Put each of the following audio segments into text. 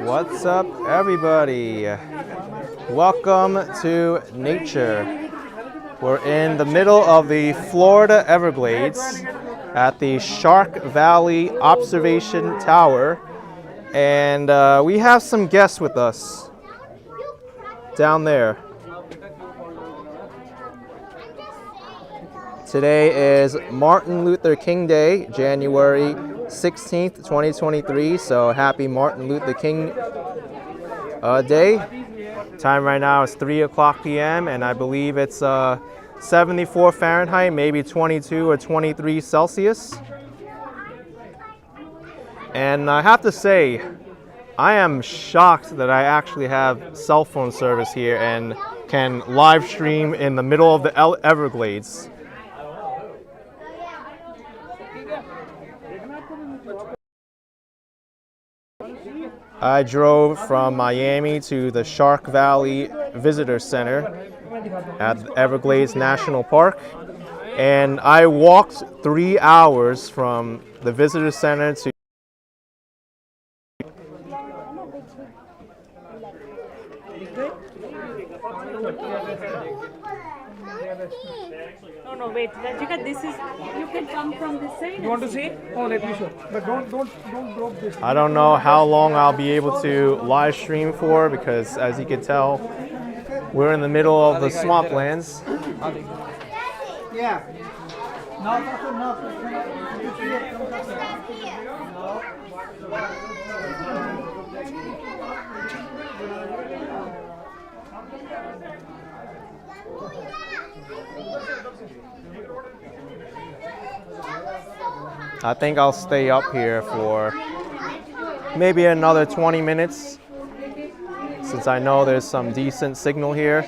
What's up, everybody? Welcome to nature. We're in the middle of the Florida Everglades at the Shark Valley Observation Tower, and we have some guests with us down there. Today is Martin Luther King Day, January 16th, 2023, so happy Martin Luther King Day. Time right now is 3 o'clock p.m. and I believe it's 74 Fahrenheit, maybe 22 or 23 Celsius. And I have to say, I am shocked that I actually have cell phone service here and can live stream in the middle of the Everglades. I drove from Miami to the Shark Valley Visitor Center at the Everglades National Park, and I walked 3 hours from the Visitor Center to No, wait. Rajika, this is, you can come from this side. You want to see? Oh, let me show. But don't drop this. I don't know how long I'll be able to live stream for because, as you can tell, we're in the middle of the swamplands. Yeah. I think I'll stay up here for maybe another 20 minutes since I know there's some decent signal here.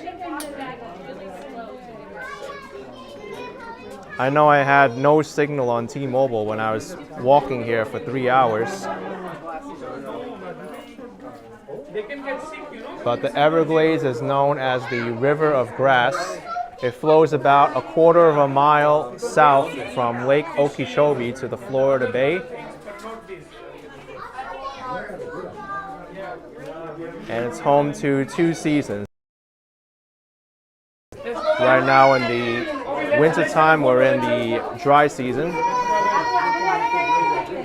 I know I had no signal on T-Mobile when I was walking here for 3 hours. But the Everglades is known as the River of Grass. It flows about 1/4 mile south from Lake Okeechobee to the Florida Bay. And it's home to 2 seasons. Right now in the wintertime, we're in the dry season.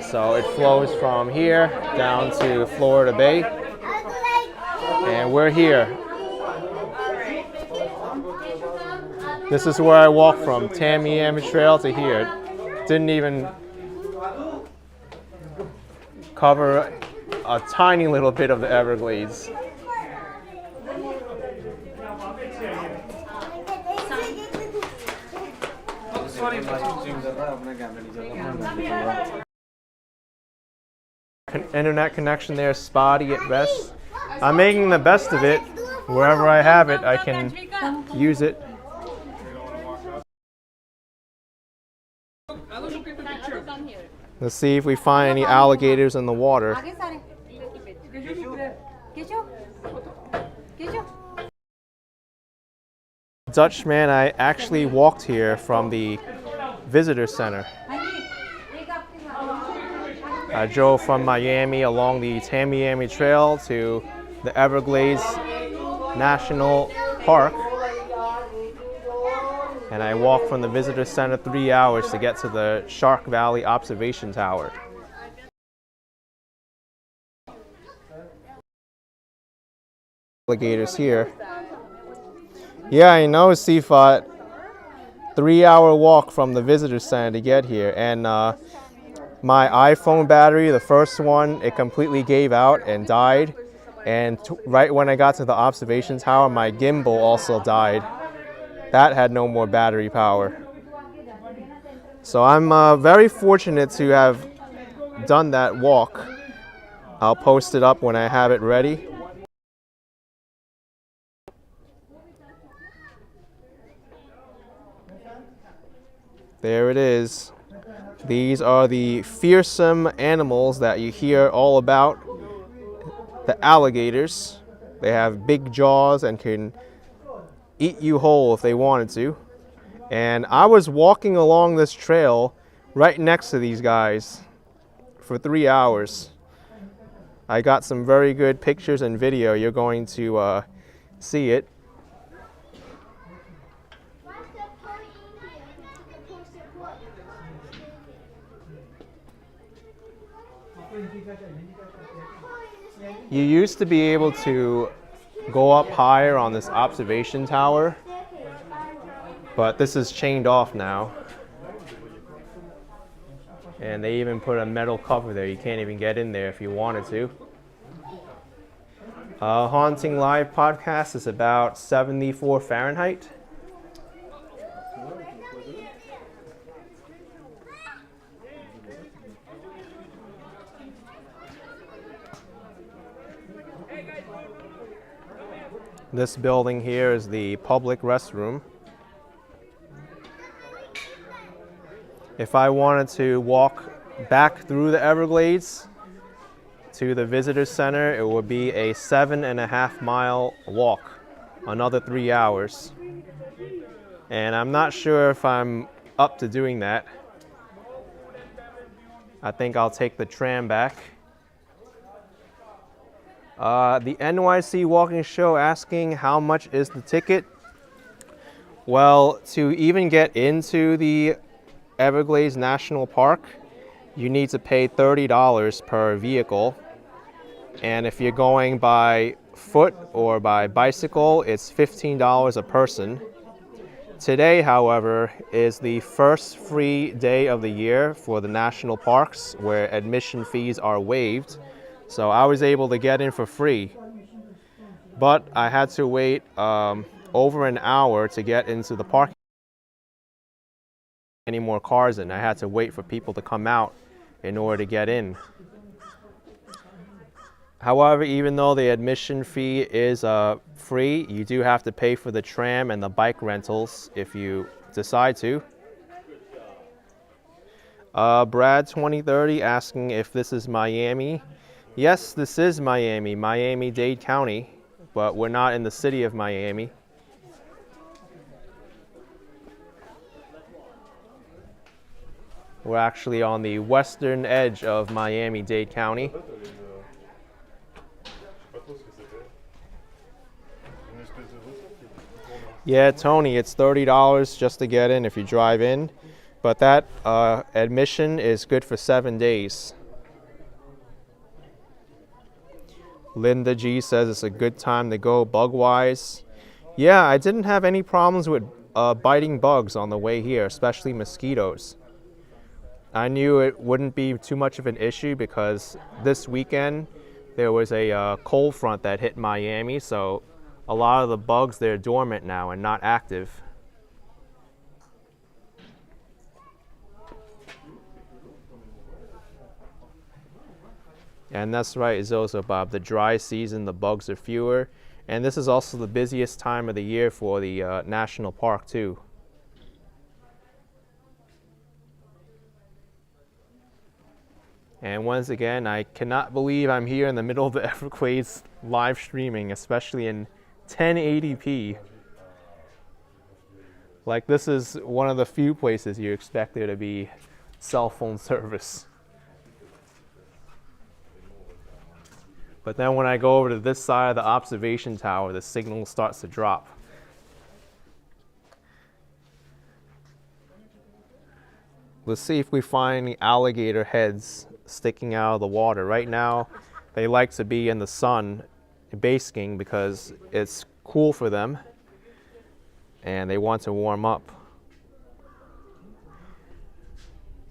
So it flows from here down to Florida Bay. And we're here. This is where I walked from Tamiami Trail to here. Didn't even cover a tiny little bit of the Everglades. Internet connection there, spotty at best. I'm making the best of it. Wherever I have it, I can use it. Let's see if we find any alligators in the water. Dutchman, I actually walked here from the visitor center. I drove from Miami along the Tamiami Trail to the Everglades National Park. And I walked from the visitor center 3 hours to get to the Shark Valley Observation Tower. Alligators here. Yeah, I know, Sifat. 3-hour walk from the visitor center to get here. And my iPhone battery, the first one, it completely gave out and died. And right when I got to the observation tower, my gimbal also died. That had no more battery power. So I'm very fortunate to have done that walk. I'll post it up when I have it ready. There it is. These are the fearsome animals that you hear all about. The alligators. They have big jaws and can eat you whole if they wanted to. And I was walking along this trail right next to these guys for 3 hours. I got some very good pictures and video. You're going to see it. You used to be able to go up higher on this observation tower, but this is chained off now. And they even put a metal cover there. You can't even get in there if you wanted to. Haunting Live podcast is about 74 Fahrenheit. This building here is the public restroom. If I wanted to walk back through the Everglades to the visitor center, it would be a 7.5-mile walk, another 3 hours. And I'm not sure if I'm up to doing that. I think I'll take the tram back. The NYC Walking Show asking how much is the ticket? Well, to even get into the Everglades National Park, you need to pay $30 per vehicle. And if you're going by foot or by bicycle, it's $15 a person. Today, however, is the first free day of the year for the national parks where admission fees are waived. So I was able to get in for free, but I had to wait over an hour to get into the park. Any more cars in. I had to wait for people to come out in order to get in. However, even though the admission fee is free, you do have to pay for the tram and the bike rentals if you decide to. Brad 2030 asking if this is Miami. Yes, this is Miami, Miami-Dade County, but we're not in the city of Miami. We're actually on the western edge of Miami-Dade County. Yeah, Tony, it's $30 just to get in if you drive in, but that admission is good for 7 days. Linda G says it's a good time to go bug-wise. Yeah, I didn't have any problems with biting bugs on the way here, especially mosquitoes. I knew it wouldn't be too much of an issue because this weekend there was a cold front that hit Miami, so a lot of the bugs, they're dormant now and not active. And that's right, Zozo Bob. The dry season, the bugs are fewer. And this is also the busiest time of the year for the national park, too. And once again, I cannot believe I'm here in the middle of the Everglades live streaming, especially in 1080p. Like, this is one of the few places you expect there to be cell phone service. But then when I go over to this side of the observation tower, the signal starts to drop. Let's see if we find any alligator heads sticking out of the water. Right now, they like to be in the sun basking because it's cool for them and they want to warm up.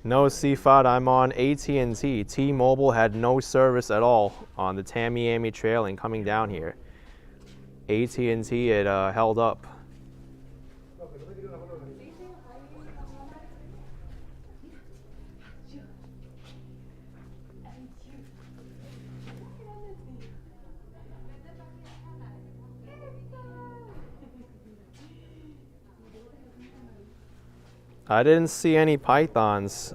No, CFOD, I'm on AT&T. T-Mobile had no service at all on the Tamiami Trail and coming down here. AT&T had held up. I didn't see any pythons.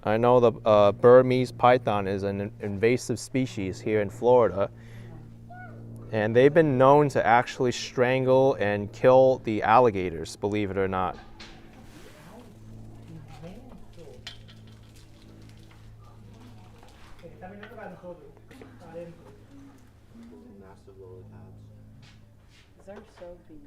I know the Burmese python is an invasive species here in Florida, and they've been known to actually strangle and kill the alligators, believe it or not. These are so big.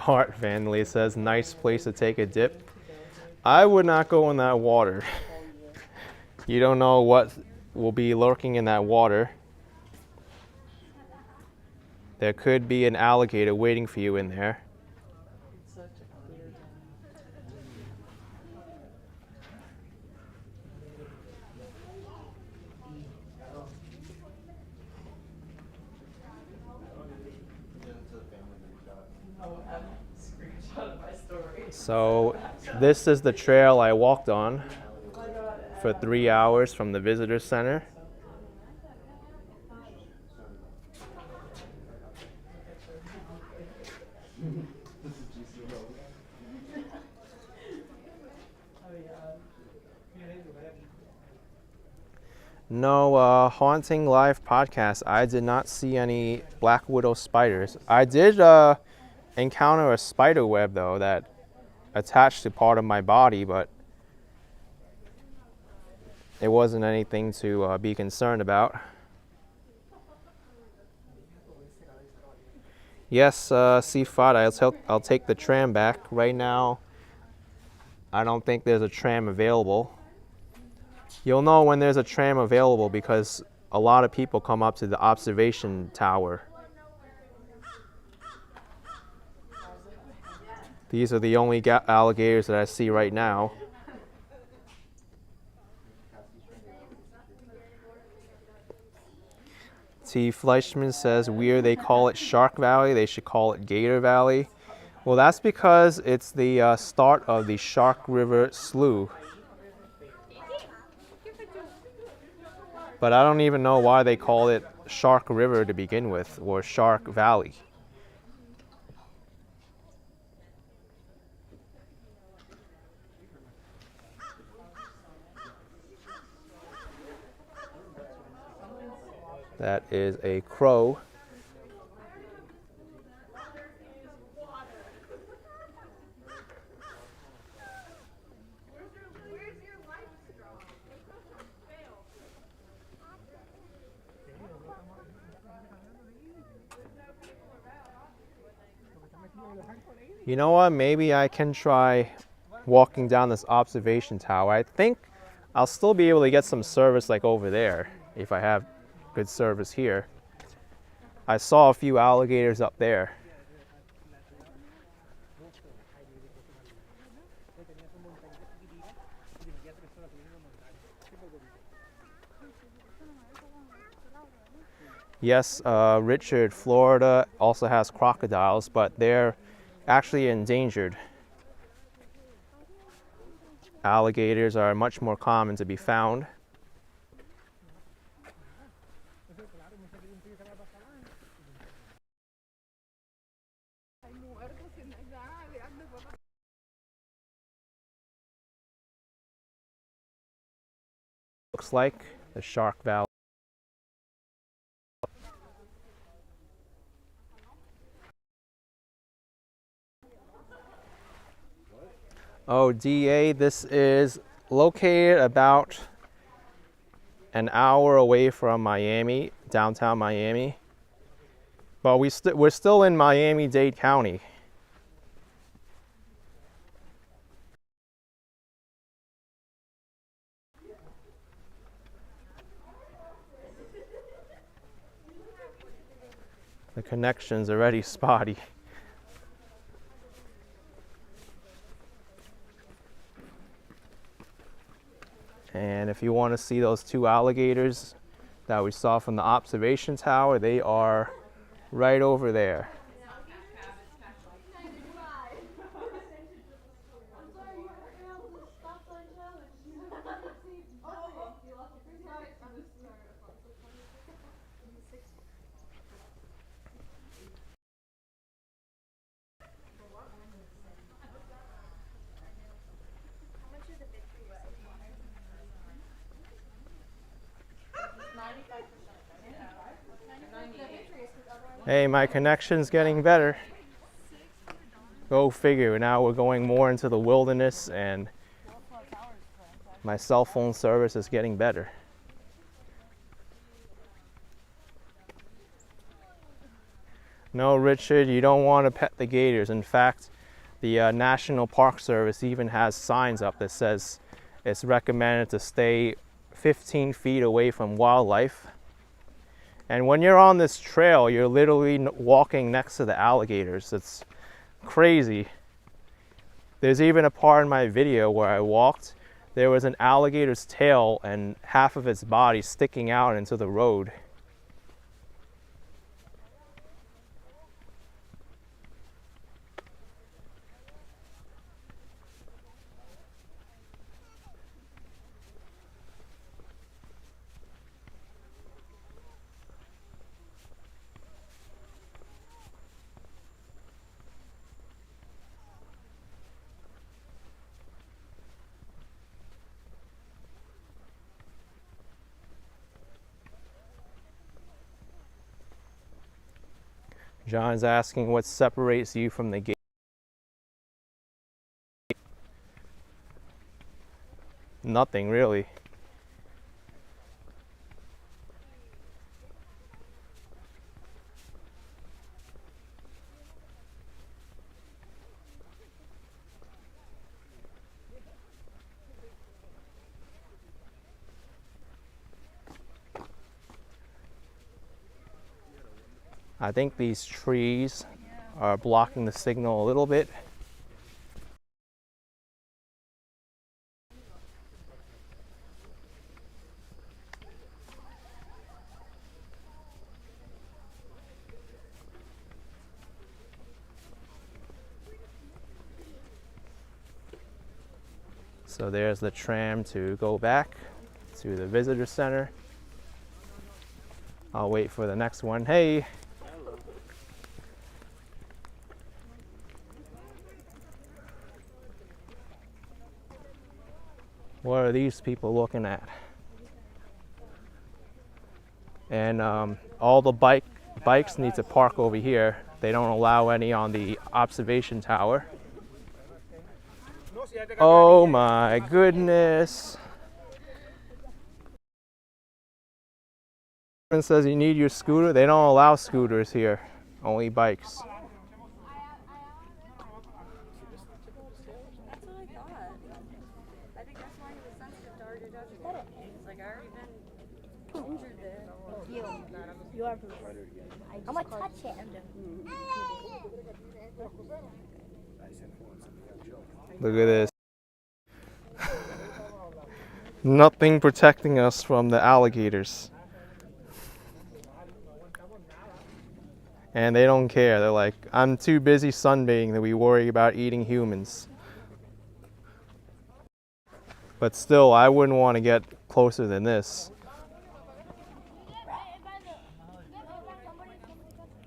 Art Vanley says, nice place to take a dip. I would not go in that water. You don't know what will be lurking in that water. There could be an alligator waiting for you in there. It's such a clear day. So this is the trail I walked on for 3 hours from the visitor center. No, Haunting Live podcast. I did not see any black widow spiders. I did encounter a spider web though that attached to part of my body, but it wasn't anything to be concerned about. Yes, C5, I'll take the tram back. Right now, I don't think there's a tram available. You'll know when there's a tram available because a lot of people come up to the observation tower. These are the only alligators that I see right now. T. Fleischman says, weird they call it Shark Valley, they should call it Gator Valley. Well, that's because it's the start of the Shark River Slough. But I don't even know why they call it Shark River to begin with, or Shark Valley. That is a crow. You know what? Maybe I can try walking down this observation tower. I think I'll still be able to get some service like over there if I have good service here. I saw a few alligators up there. Yes, Richard, Florida also has crocodiles, but they're actually endangered. Alligators are much more common to be found. Looks like the Shark Valley. Oh, DA, this is located about an hour away from Miami, downtown Miami. But we're still in Miami-Dade County. The connection's already spotty. And if you want to see those two alligators that we saw from the observation tower, they are right over there. Hey, my connection's getting better. Go figure, now we're going more into the wilderness and my cell phone service is getting better. No, Richard, you don't want to pet the gators. In fact, the National Park Service even has signs up that says it's recommended to stay 15 feet away from wildlife. And when you're on this trail, you're literally walking next to the alligators. It's crazy. There's even a part in my video where I walked. There was an alligator's tail and half of its body sticking out into the road. John's asking what separates you from the gate. Nothing really. I think these trees are blocking the signal a little bit. So there's the tram to go back to the visitor center. I'll wait for the next one. Hey! What are these people looking at? And all the bikes need to park over here. They don't allow any on the observation tower. Oh my goodness. It says you need your scooter. They don't allow scooters here, only bikes. That's what I thought. I think that's why he was sensitive to already judging it. He's like, I already been injured there. You are proof. I'm gonna touch it. Look at this. Nothing protecting us from the alligators. And they don't care. They're like, I'm too busy sunbathing to be worried about eating humans. But still, I wouldn't want to get closer than this.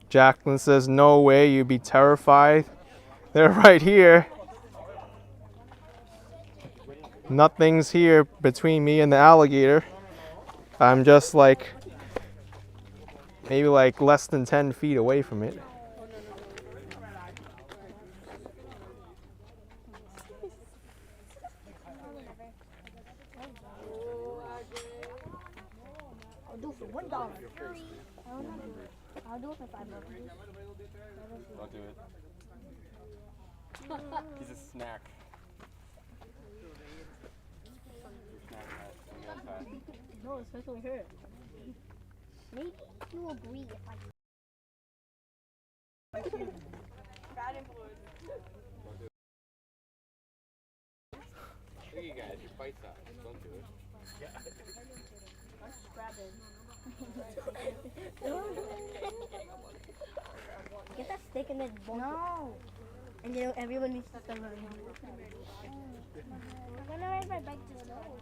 Jacqueline says, no way, you'd be terrified. They're right here. Nothing's here between me and the alligator. I'm just like, maybe like less than 10 feet away from it. I'll do it for $1. I'll do it for $5. I'll do it. He's a snack. No, especially her. Maybe you agree if I. Look at you guys, your bite size. Don't do it. I'm just grabbing. Get that stick and then bonk it. And you know, everyone needs to stand on it. I'm gonna ride my bike to school.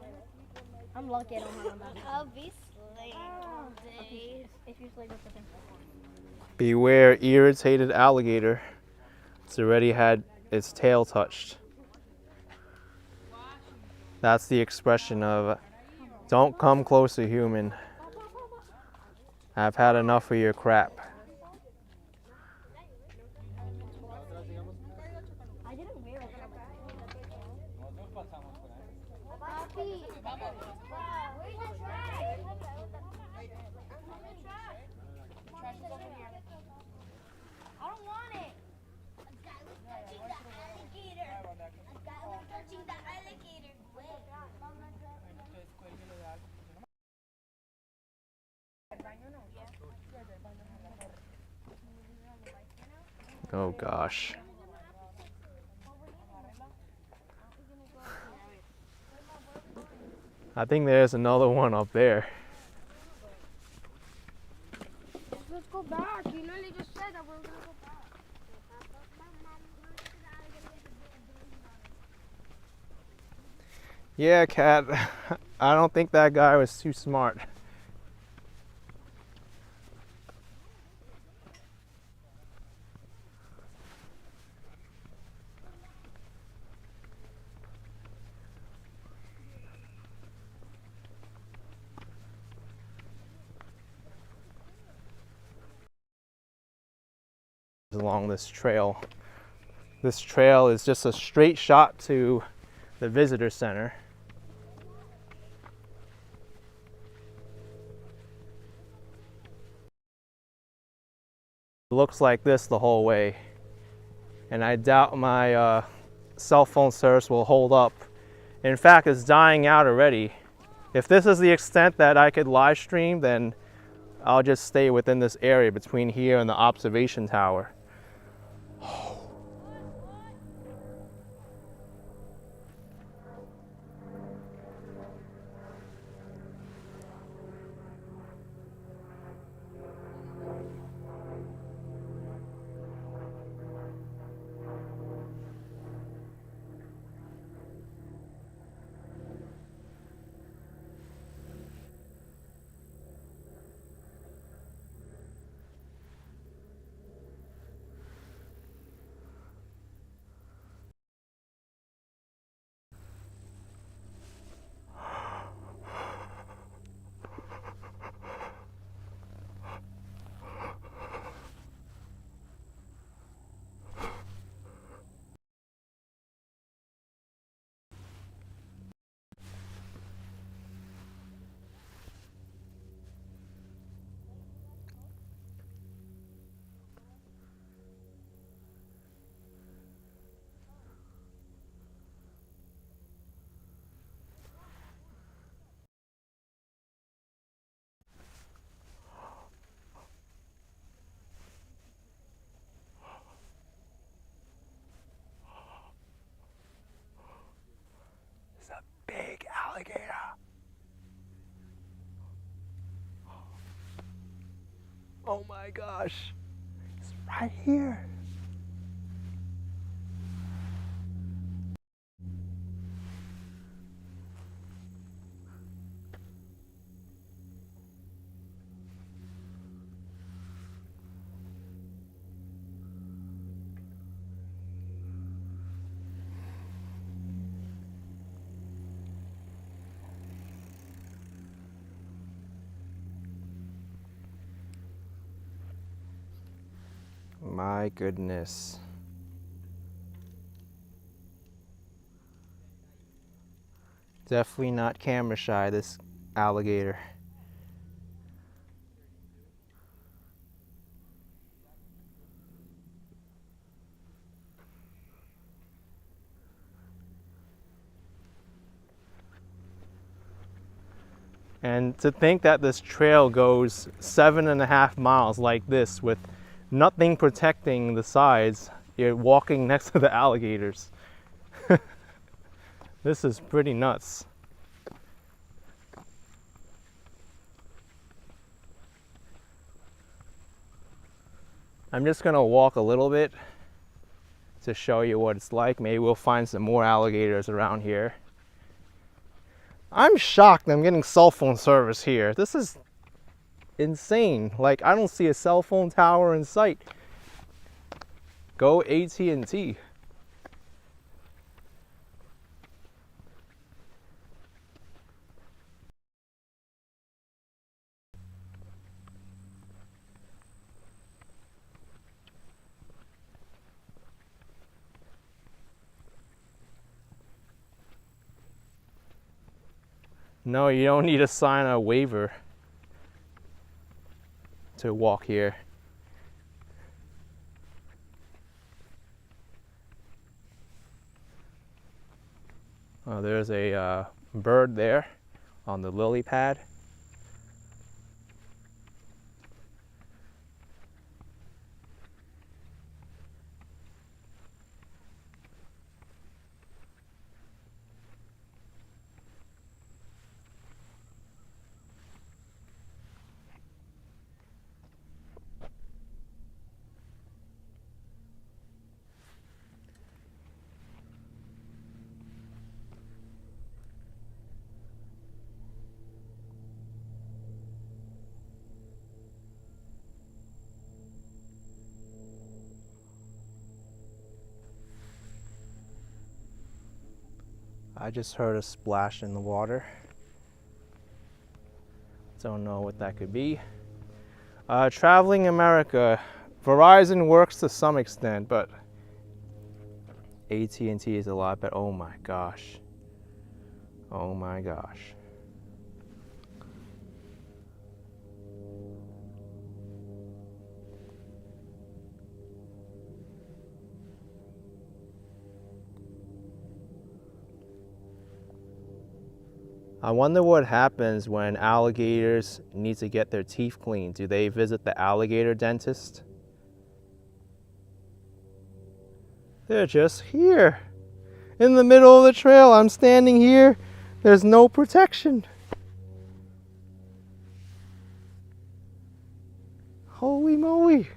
I'm lucky I don't have a bike. I'll be slaying all day. If you slay, that's the thing. Beware irritated alligator. It's already had its tail touched. That's the expression of, don't come closer, human. I've had enough of your crap. I didn't wear it. I don't want it. A guy was touching the alligator. A guy was touching the alligator. Wait. Oh gosh. I think there's another one up there. Let's go back. You literally just said that we were gonna go back. Yeah, Kat. I don't think that guy was too smart. along this trail. This trail is just a straight shot to the visitor center. It looks like this the whole way, and I doubt my cell phone service will hold up. In fact, it's dying out already. If this is the extent that I could live stream, then I'll just stay within this area between here and the observation tower. It's a big alligator. Oh my gosh, it's right here. My goodness. Definitely not camera shy, this alligator. And to think that this trail goes 7.5 miles like this with nothing protecting the sides, you're walking next to the alligators. This is pretty nuts. I'm just gonna walk a little bit to show you what it's like. Maybe we'll find some more alligators around here. I'm shocked I'm getting cell phone service here. This is insane. Like, I don't see a cell phone tower in sight. Go AT&T. No, you don't need to sign a waiver to walk here. Oh, there's a bird there on the lily pad. I just heard a splash in the water. Don't know what that could be. Traveling America Verizon works to some extent, but AT&T is a lot better. Oh my gosh. Oh my gosh. I wonder what happens when alligators need to get their teeth cleaned. Do they visit the alligator dentist? They're just here in the middle of the trail. I'm standing here. There's no protection. Holy moly.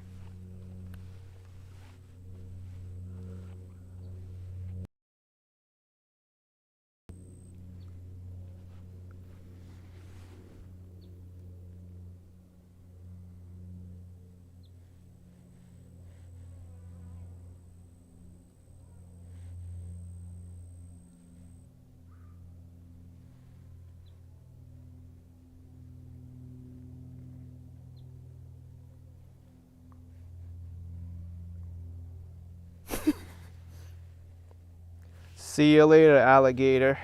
See you later, alligator.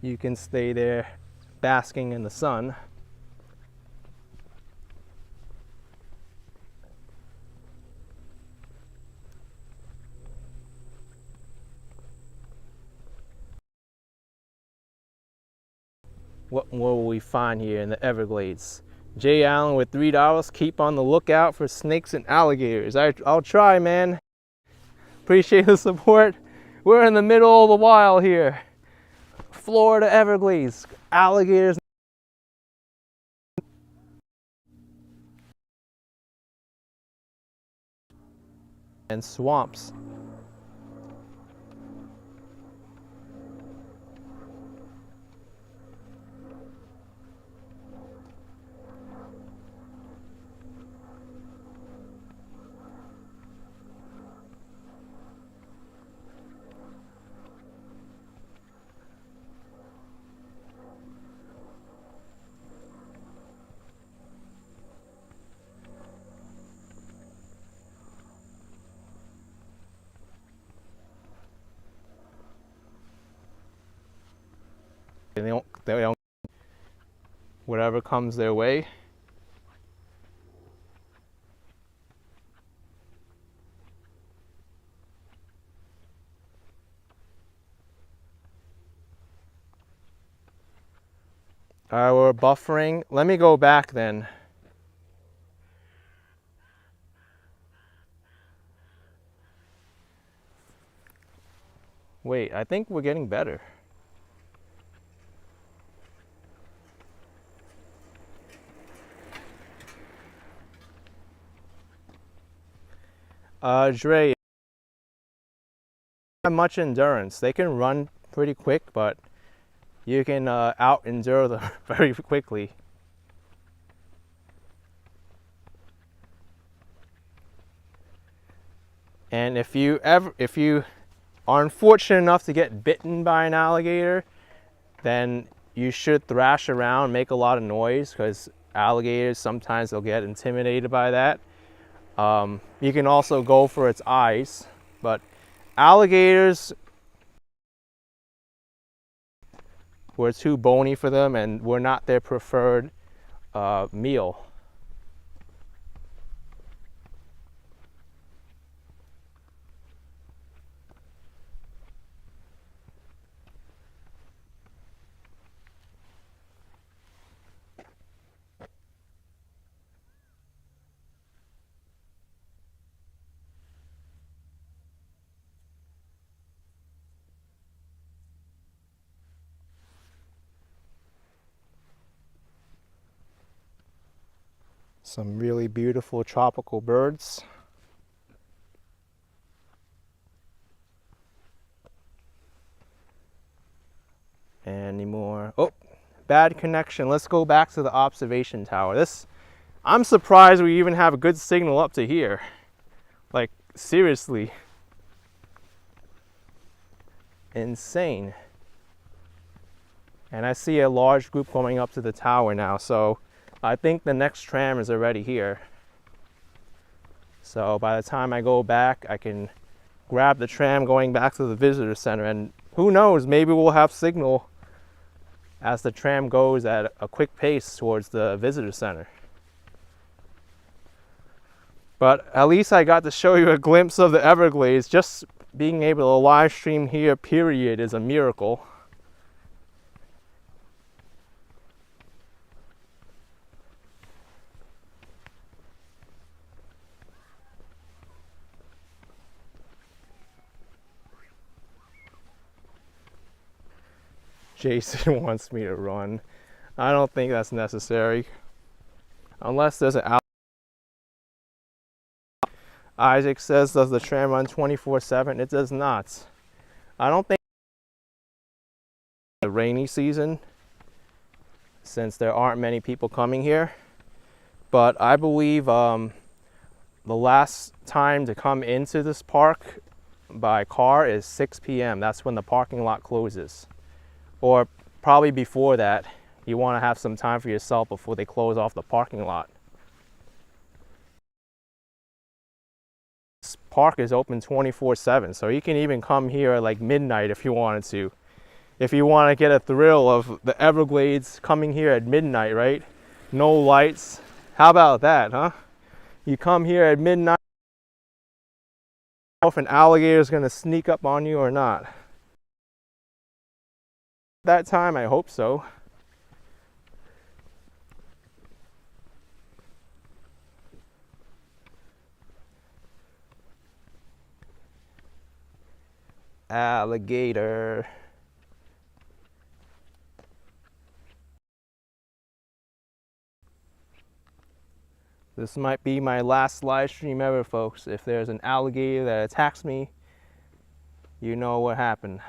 You can stay there basking in the sun. What more will we find here in the Everglades? Jay Allen with $3. Keep on the lookout for snakes and alligators. I'll try, man. Appreciate the support. We're in the middle of the wild here. Florida Everglades. Alligators and swamps. They don't whatever comes their way. All right, we're buffering. Let me go back then. Wait, I think we're getting better. Dre, not much endurance. They can run pretty quick, but you can out endure them very quickly. And if you are unfortunate enough to get bitten by an alligator, then you should thrash around, make a lot of noise, because alligators sometimes they'll get intimidated by that. You can also go for its eyes, but alligators were too bony for them and were not their preferred meal. Some really beautiful tropical birds. Any more? Oh, bad connection. Let's go back to the observation tower. I'm surprised we even have a good signal up to here. Like, seriously. Insane. And I see a large group coming up to the tower now, so I think the next tram is already here. So by the time I go back, I can grab the tram going back to the visitor center, and who knows, maybe we'll have signal as the tram goes at a quick pace towards the visitor center. But at least I got to show you a glimpse of the Everglades. Just being able to live stream here, period, is a miracle. Jason wants me to run. I don't think that's necessary. Unless there's an Isaac says, does the tram run 24/7? It does not. I don't think the rainy season, since there aren't many people coming here. But I believe the last time to come into this park by car is 6 p.m. That's when the parking lot closes. Or probably before that. You want to have some time for yourself before they close off the parking lot. This park is open 24/7, so you can even come here at like midnight if you wanted to. If you want to get a thrill of the Everglades coming here at midnight, right? No lights. How about that, huh? You come here at midnight, if an alligator is going to sneak up on you or not. That time, I hope so. Alligator. This might be my last live stream ever, folks. If there's an alligator that attacks me, you know what happened.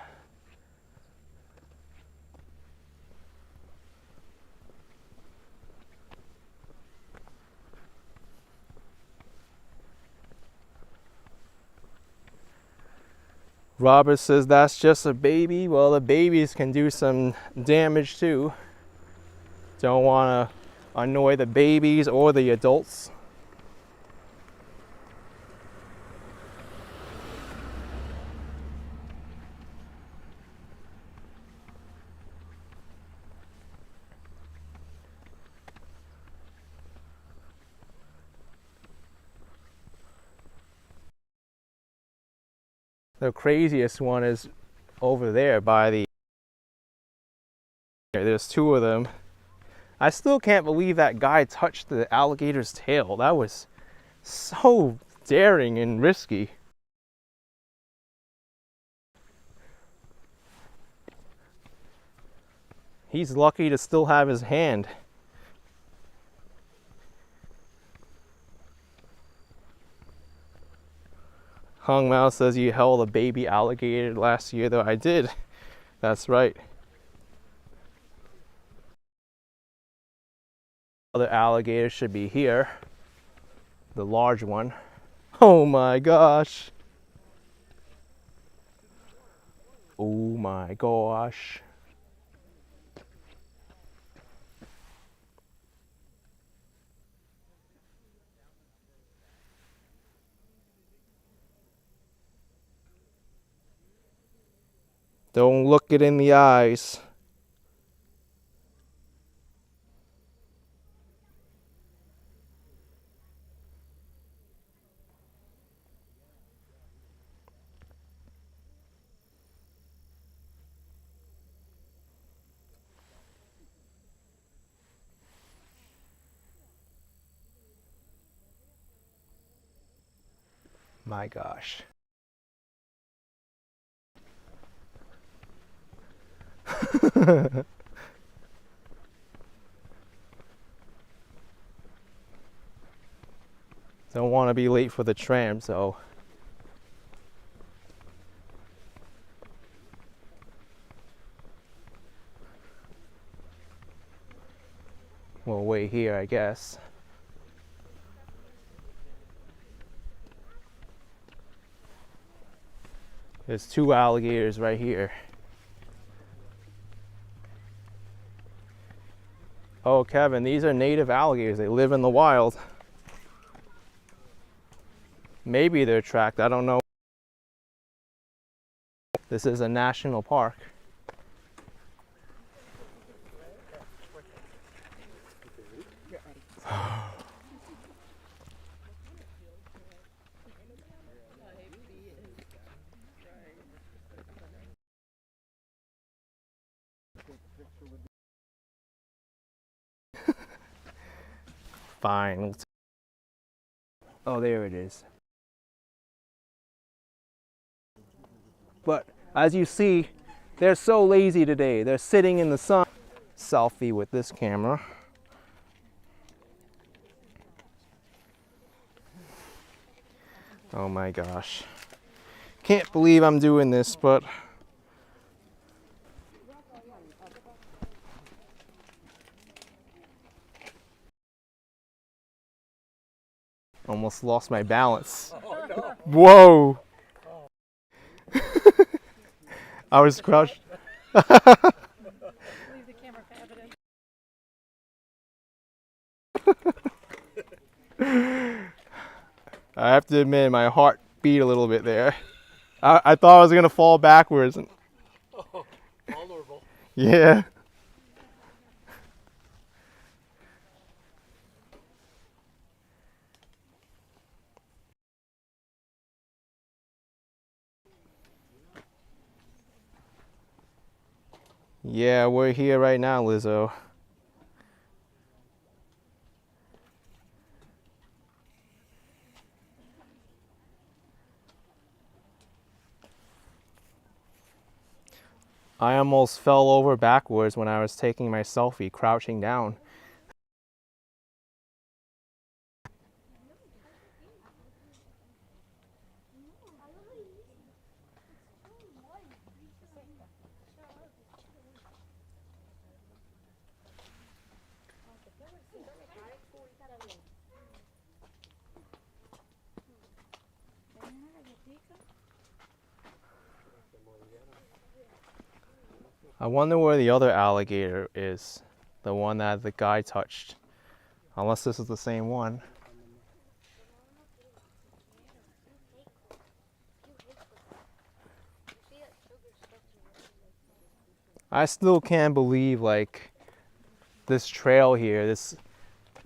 Robert says that's just a baby. Well, the babies can do some damage too. Don't want to annoy the babies or the adults. The craziest one is over there by the... There's two of them. I still can't believe that guy touched the alligator's tail. That was so daring and risky. He's lucky to still have his hand. Hung Mao says you held a baby alligator last year, though. I did. That's right. Other alligator should be here. The large one. Oh my gosh. Oh my gosh. Don't look it in the eyes. My gosh. Don't want to be late for the tram, so we'll wait here, I guess. There's two alligators right here. Oh, Kevin, these are native alligators. They live in the wild. Maybe they're tracked. I don't know. This is a national park. Fine. Oh, there it is. But as you see, they're so lazy today. They're sitting in the sun. Selfie with this camera. Oh my gosh. Can't believe I'm doing this, but almost lost my balance. Oh, no. Whoa! I was crushed. Leave the camera for evidence. I have to admit, my heart beat a little bit there. I thought I was gonna fall backwards. Oh, vulnerable. Yeah. Yeah, we're here right now, Lizzo. I almost fell over backwards when I was taking my selfie, crouching down. I wonder where the other alligator is, the one that the guy touched. Unless this is the same one. I still can't believe, like, this trail here, this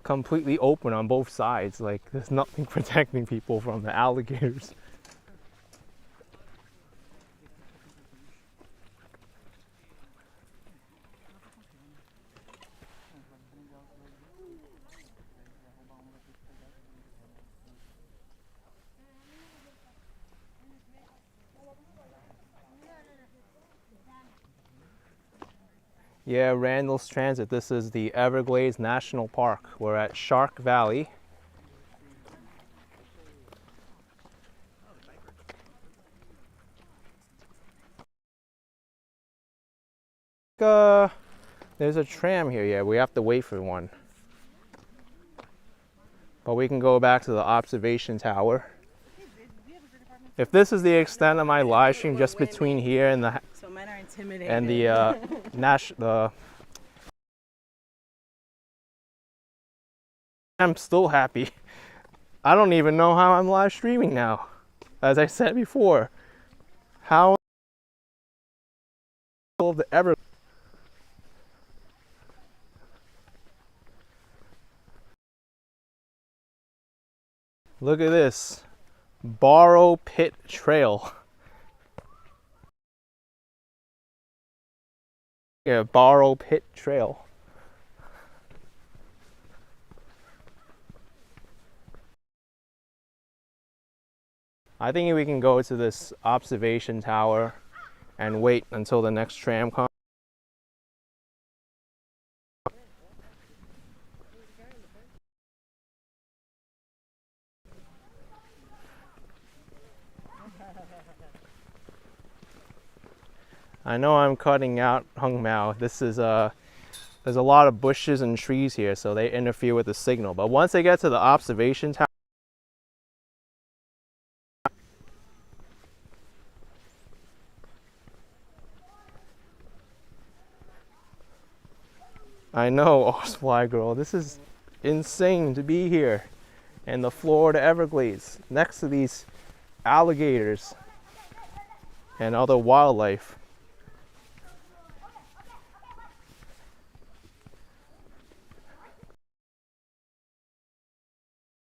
completely open on both sides. Like, there's nothing protecting people from the alligators. Yeah, Randall's Transit. This is the Everglades National Park. We're at Shark Valley. There's a tram here. Yeah, we have to wait for one. But we can go back to the observation tower. If this is the extent of my live stream, just between here and the So men are intimidated. and the I'm still happy. I don't even know how I'm live streaming now. As I said before, how the ever. Look at this, Borrow Pit Trail. Yeah, Borrow Pit Trail. I think we can go to this observation tower and wait until the next tram comes. I know I'm cutting out Hung Mao. This is there's a lot of bushes and trees here, so they interfere with the signal. But once they get to the observation tower, I know, Fly Girl, this is insane to be here. and the Florida Everglades next to these alligators and other wildlife.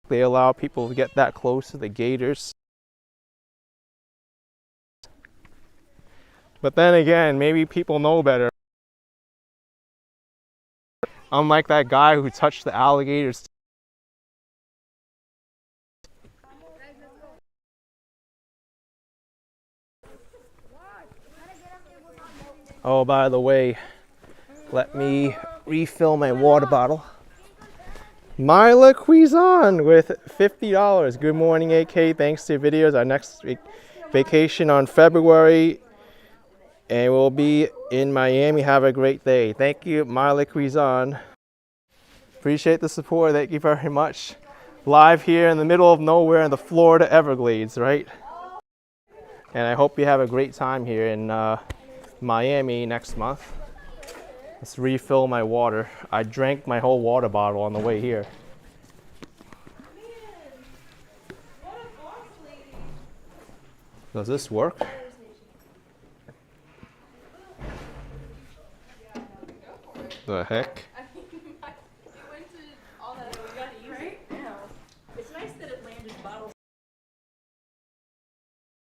They allow people to get that close to the gators. But then again, maybe people know better. Unlike that guy who touched the alligators. Oh, by the way, let me refill my water bottle. Myla Cuisin with $50. Good morning, AK. Thanks to your videos. Our next vacation on February, and we'll be in Miami. Have a great day. Thank you, Myla Cuisin. Appreciate the support. Thank you very much. Live here in the middle of nowhere in the Florida Everglades, right? And I hope you have a great time here in Miami next month. Let's refill my water. I drank my whole water bottle on the way here. Does this work? The heck?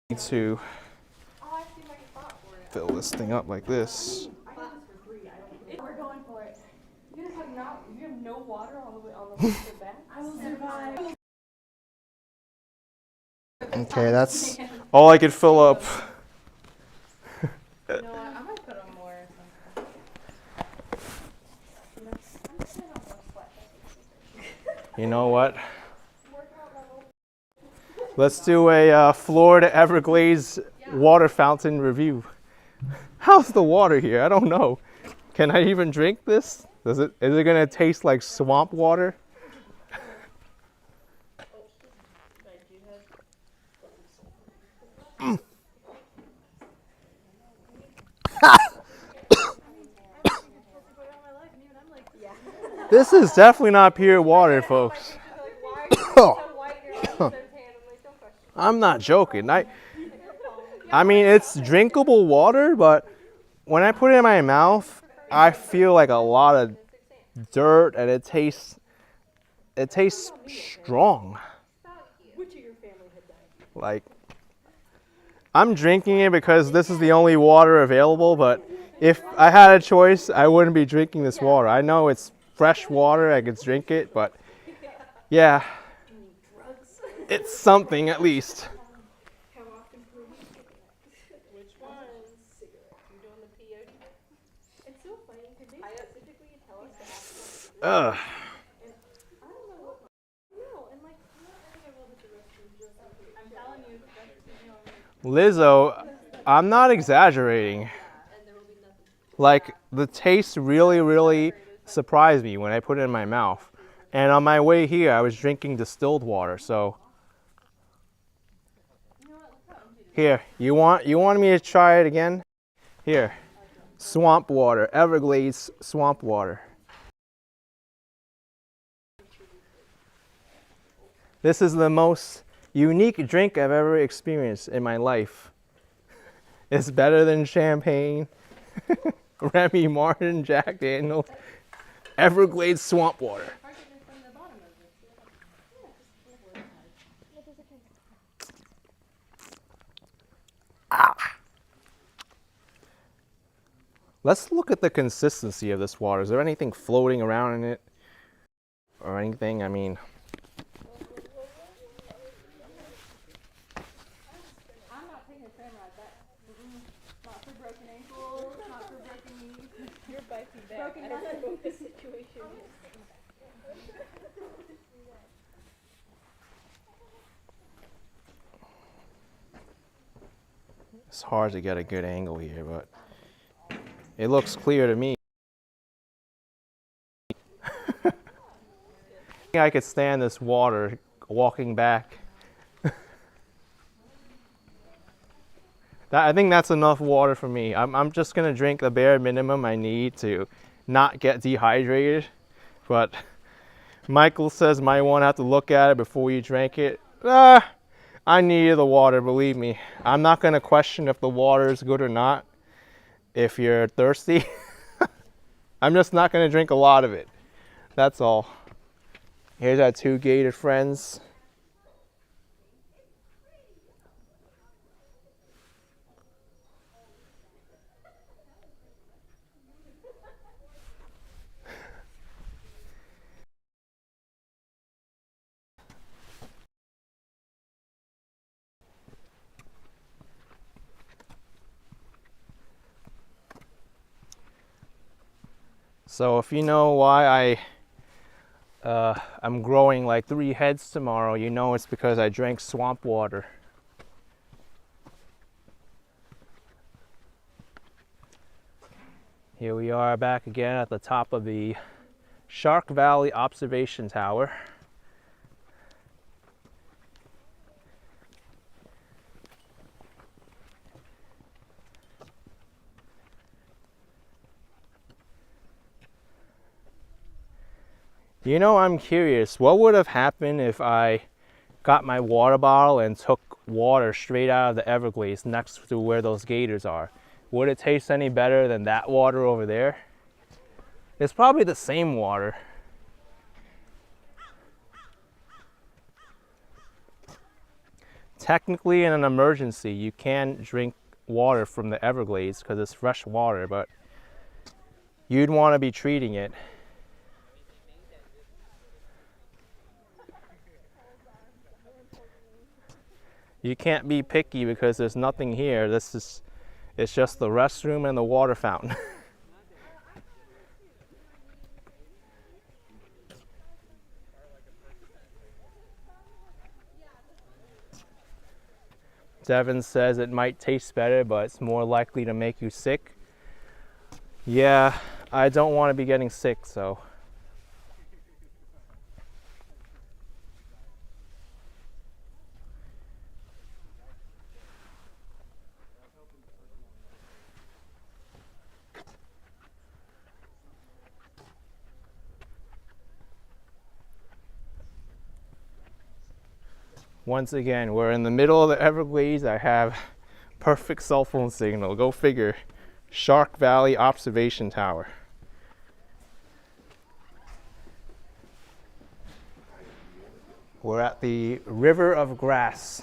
Need to fill this thing up like this. We're going for it. You have no water on the way to the back? I will survive. Okay, that's all I could fill up. You know what? I might put on more. You know what? Let's do a Florida Everglades water fountain review. How's the water here? I don't know. Can I even drink this? Is it gonna taste like swamp water? This is definitely not pure water, folks. I'm not joking. I mean, it's drinkable water, but when I put it in my mouth, I feel like a lot of dirt, and it tastes strong. Like, I'm drinking it because this is the only water available, but if I had a choice, I wouldn't be drinking this water. I know it's fresh water, I could drink it, but yeah, it's something at least. Ugh. Lizzo, I'm not exaggerating. Like, the taste really surprised me when I put it in my mouth. And on my way here, I was drinking distilled water, so. Here, you wanted me to try it again? Here, swamp water, Everglades swamp water. This is the most unique drink I've ever experienced in my life. It's better than champagne, Remy Martin, Jack Daniels, Everglades swamp water. Ah. Let's look at the consistency of this water. Is there anything floating around in it or anything? I mean, I'm not taking a train ride back. Not for broken ankles, not for broken knees. You're biting back. Broken I don't know what the situation is. it's hard to get a good angle here, but it looks clear to me. I could stand this water walking back. I think that's enough water for me. I'm just gonna drink the bare minimum I need to not get dehydrated. But Michael says might want to have to look at it before you drink it. I needed the water, believe me. I'm not going to question if the water is good or not if you're thirsty. I'm just not going to drink a lot of it. That's all. Here's our two gated friends. So if you know why I'm growing like 3 heads tomorrow, you know it's because I drank swamp water. Here we are back again at the top of the Shark Valley Observation Tower. You know, I'm curious, what would have happened if I got my water bottle and took water straight out of the Everglades next to where those gators are? Would it taste any better than that water over there? It's probably the same water. Technically, in an emergency, you can drink water from the Everglades because it's fresh water, but you'd want to be treating it. You can't be picky because there's nothing here. It's just the restroom and the water fountain. Devin says it might taste better, but it's more likely to make you sick. Yeah, I don't want to be getting sick, so. Once again, we're in the middle of the Everglades. I have perfect cell phone signal. Go figure. Shark Valley Observation Tower. We're at the River of Grass.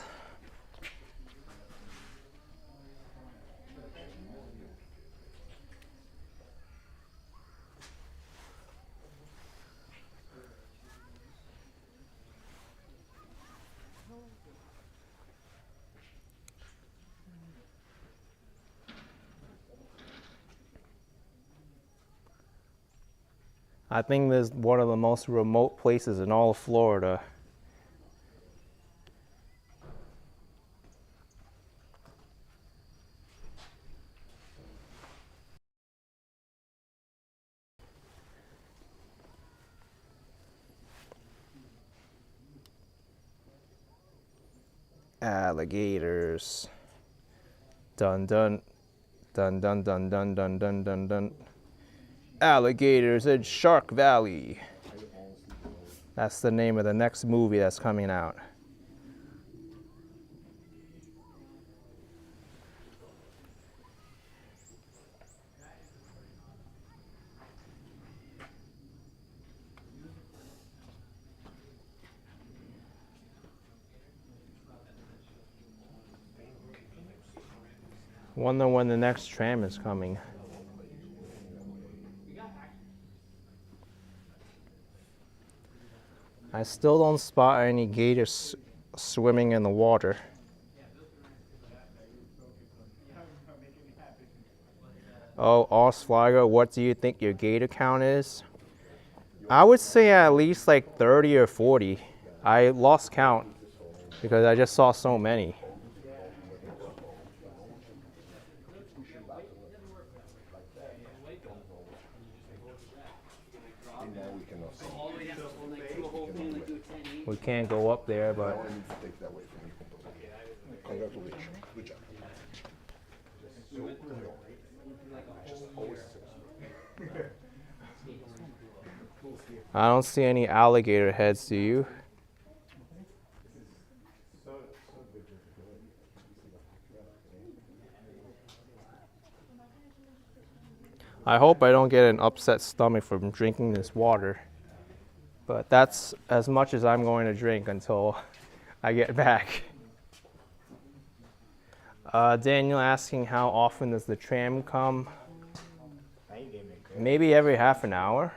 I think this is one of the most remote places in all of Florida. Alligators. Dun dun. Dun dun dun dun dun dun dun dun. Alligators in Shark Valley. That's the name of the next movie that's coming out. Wonder when the next tram is coming. I still don't spot any gators swimming in the water. Oh, Osweiger, what do you think your gator count is? I would say at least like 30 or 40. I lost count because I just saw so many. We can't go up there, but I don't see any alligator heads, do you? I hope I don't get an upset stomach from drinking this water. But that's as much as I'm going to drink until I get back. Daniel asking how often does the tram come? Maybe every half an hour.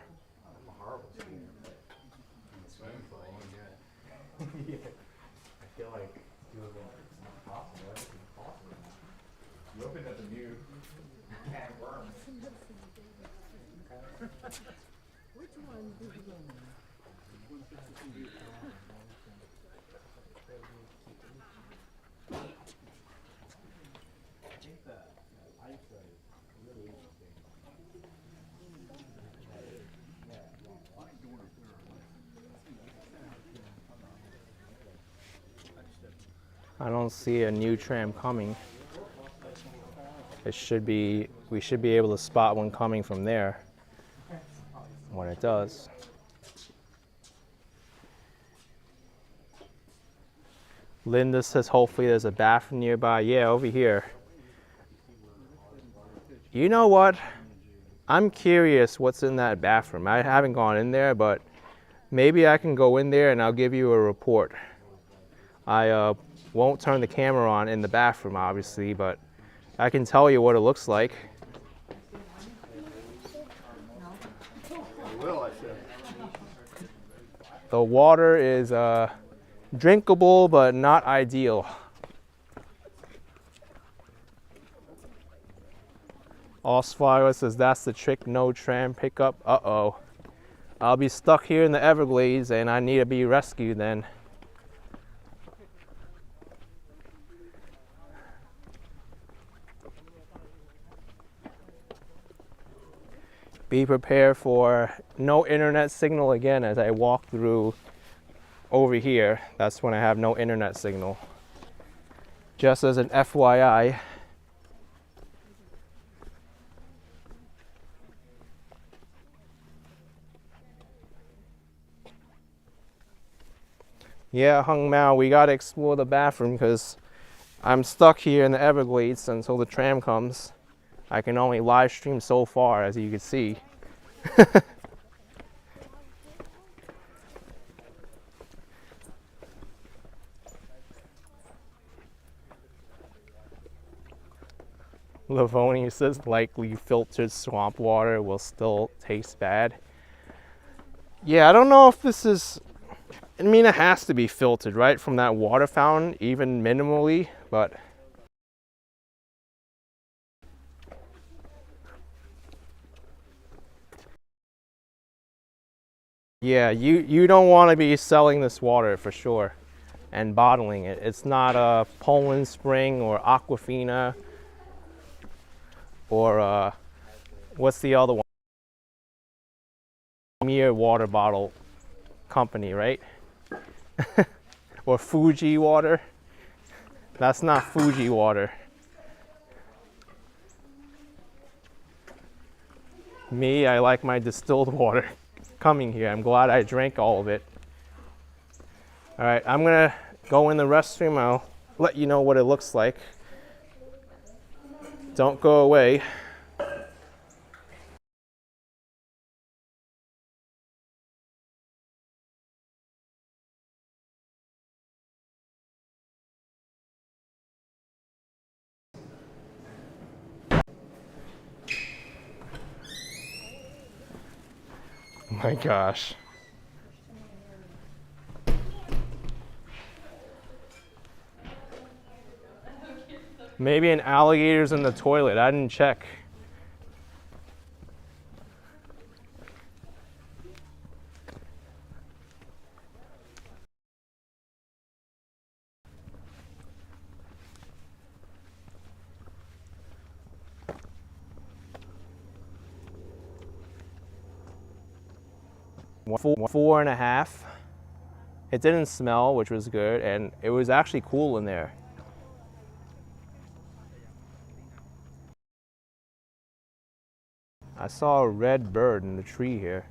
I don't see a new tram coming. We should be able to spot one coming from there when it does. Linda says hopefully there's a bathroom nearby. Yeah, over here. You know what? I'm curious what's in that bathroom. I haven't gone in there, but maybe I can go in there and I'll give you a report. I won't turn the camera on in the bathroom, obviously, but I can tell you what it looks like. The water is drinkable, but not ideal. Osvaldo says that's the trick, no tram pickup. Uh-oh. I'll be stuck here in the Everglades and I need to be rescued then. Be prepared for no internet signal again as I walk through over here. That's when I have no internet signal. Just as an FYI. Yeah, Hung Mao, we gotta explore the bathroom because I'm stuck here in the Everglades until the tram comes. I can only live stream so far, as you can see. Livonia says likely filtered swamp water will still taste bad. Yeah, I don't know if this is, I mean, it has to be filtered, right, from that water fountain, even minimally, but yeah, you don't want to be selling this water for sure and bottling it. It's not a Poland Spring or Aquafina or what's the other one? Mere water bottle company, right? Or Fuji water. That's not Fuji water. Me, I like my distilled water coming here. I'm glad I drank all of it. All right, I'm gonna go in the restroom. I'll let you know what it looks like. Don't go away. Oh my gosh. Maybe an alligator's in the toilet. I didn't check. Four and a half. It didn't smell, which was good, and it was actually cool in there. I saw a red bird in the tree here.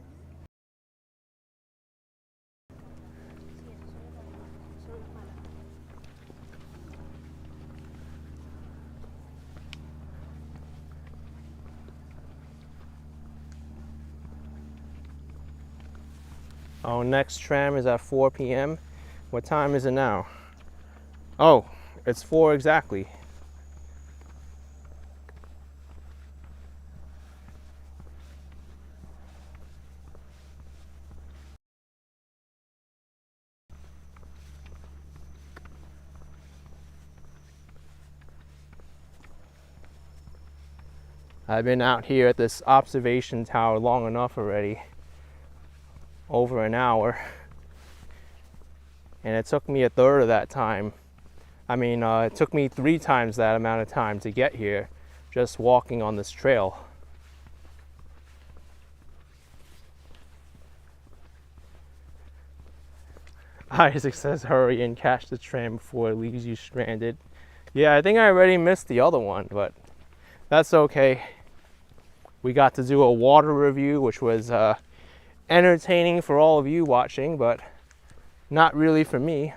Our next tram is at 4 p.m. What time is it now? Oh, it's 4 exactly. I've been out here at this observation tower long enough already, over an hour, and it took me a third of that time. I mean, it took me 3 times that amount of time to get here, just walking on this trail. Isaac says hurry and catch the tram before it leaves you stranded. Yeah, I think I already missed the other one, but that's okay. We got to do a water review, which was entertaining for all of you watching, but not really for me.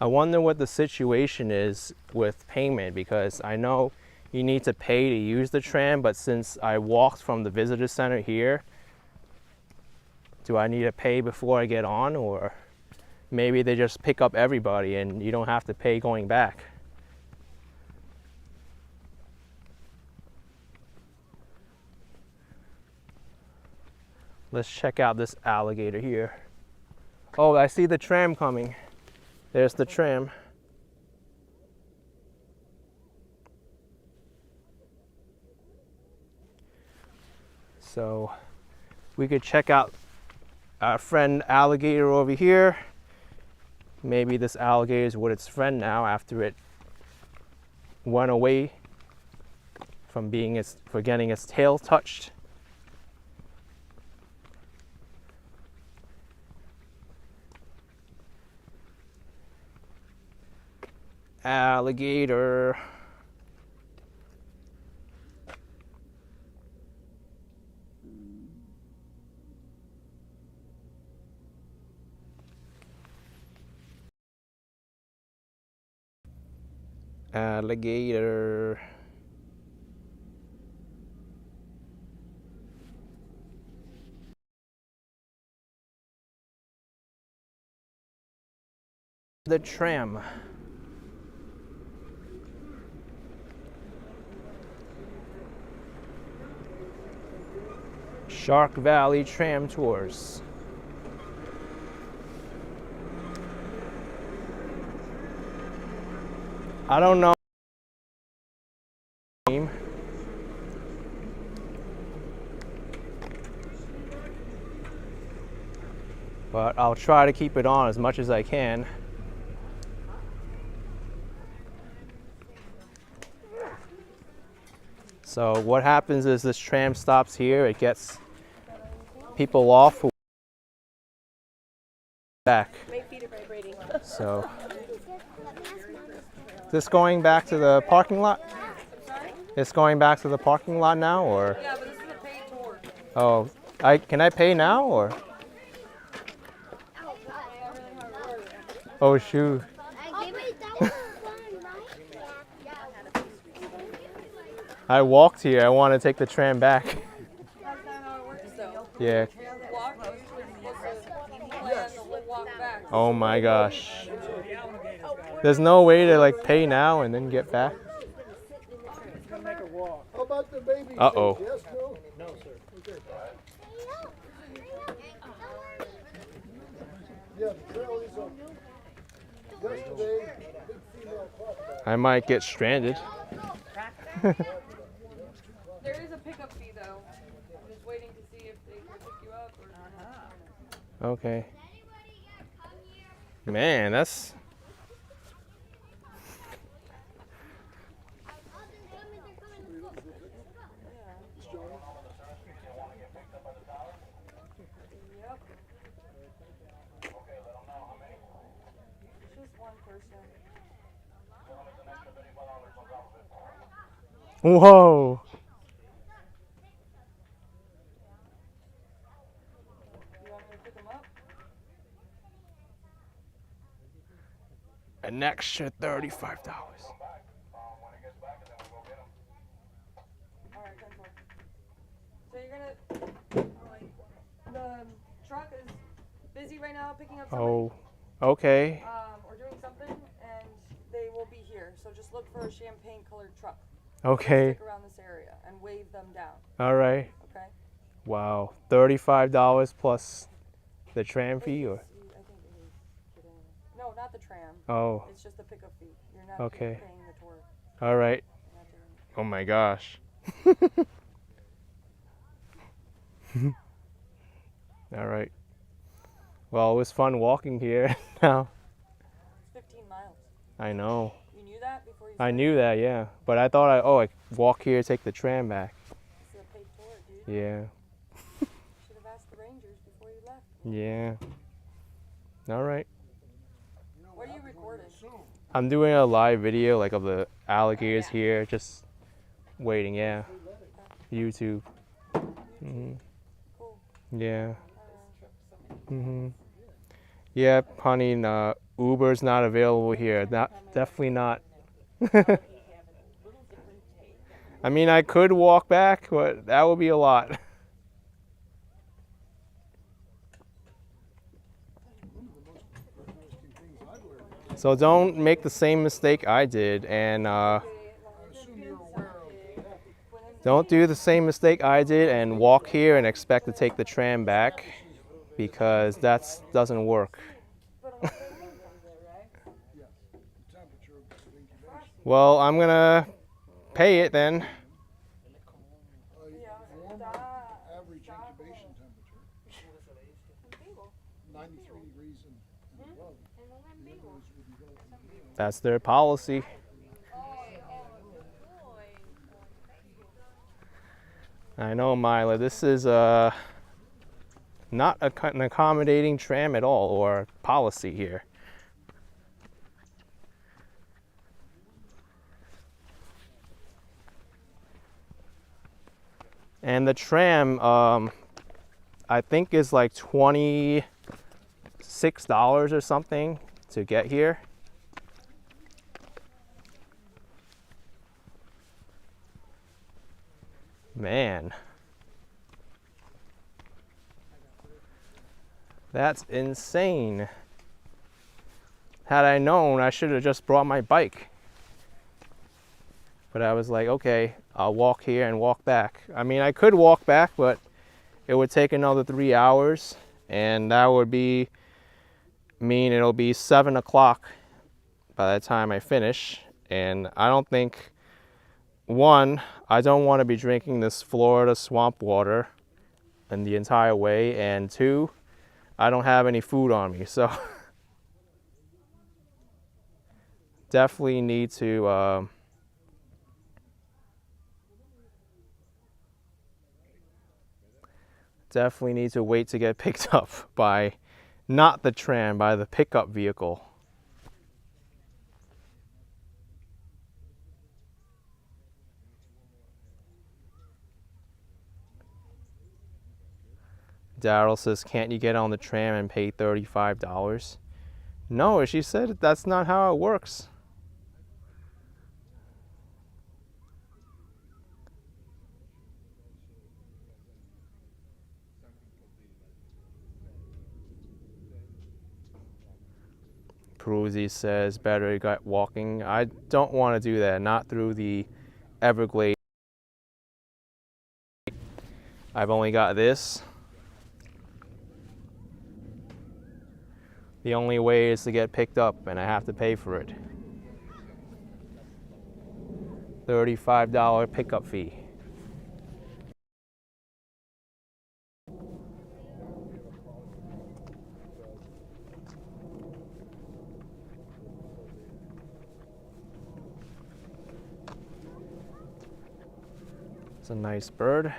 I wonder what the situation is with payment, because I know you need to pay to use the tram, but since I walked from the visitor center here, do I need to pay before I get on, or maybe they just pick up everybody and you don't have to pay going back? Let's check out this alligator here. Oh, I see the tram coming. There's the tram. So we could check out our friend alligator over here. Maybe this alligator is with its friend now after it went away from getting its tail touched. Alligator. Alligator. The tram. Shark Valley Tram Tours. I don't know. But I'll try to keep it on as much as I can. So what happens is this tram stops here, it gets people off who back. So is this going back to the parking lot? It's going back to the parking lot now, or? Yeah, but this is a paid tour. Oh, can I pay now, or? Oh shoot. I walked here. I want to take the tram back. That's not how it works, though. Yeah. Walk, you're usually supposed to plan to walk back. Oh my gosh. There's no way to like pay now and then get back. How about the baby? Uh-oh. Yes, no? No, sir. Okay. Yeah, the trail is up. Yesterday, big female caught that. I might get stranded. There is a pickup fee, though. I'm just waiting to see if they can pick you up or Okay. Man, that's... Yep. It's just one person. Whoa. You want me to pick them up? An extra $35. Alright, 10-4. So you're gonna, the truck is busy right now picking up somebody. Oh, okay. Or doing something, and they will be here. So just look for a champagne colored truck. Okay. Stick around this area and wave them down. All right. Okay? Wow. $35 plus the tram fee, or? I think it is. No, not the tram. Oh, It's just the pickup fee. You're not okay. paying the tour. All right. You're not doing it. Oh my gosh. All right. Well, it was fun walking here. Now It's 15 miles. I know. You knew that before you I started? knew that, yeah. But I thought I walk here, take the tram back. It's a paid tour, dude. Yeah. Should have asked the Rangers before you left. Yeah. All right. What are you recording? I'm doing a live video like of the alligators here, just waiting. Yeah. YouTube. Mhm. Cool. Yeah. Mhm. Yeah, honey. Uber's not available here. Not definitely not. I mean, I could walk back, but that would be a lot. One of the most interesting things I've learned. So don't make the same mistake I did, and I assume you're aware of that. don't do the same mistake I did and walk here and expect to take the tram back, because that doesn't work. Yes. The temperature of incubation. Well, I'm gonna pay it then. Warm average incubation temperature. 93 degrees and above. The others would be relatively warm. That's their policy. I know, Mila. This is not an accommodating tram at all, or policy here. And the tram, I think, is like $26 or something to get here. Man. That's insane. Had I known, I should have just brought my bike. But I was like, okay, I'll walk here and walk back. I mean, I could walk back, but it would take another 3 hours, and that would mean it'll be 7 o'clock by the time I finish. And I don't think, one, I don't want to be drinking this Florida swamp water in the entire way, and two, I don't have any food on me, so definitely need to wait to get picked up by not the tram, by the pickup vehicle. Daryl says, can't you get on the tram and pay $35? No, she said that's not how it works. Peruzzi says, better get walking. I don't want to do that, not through the Everglades. I've only got this. The only way is to get picked up, and I have to pay for it. $35 pickup fee. It's a nice bird.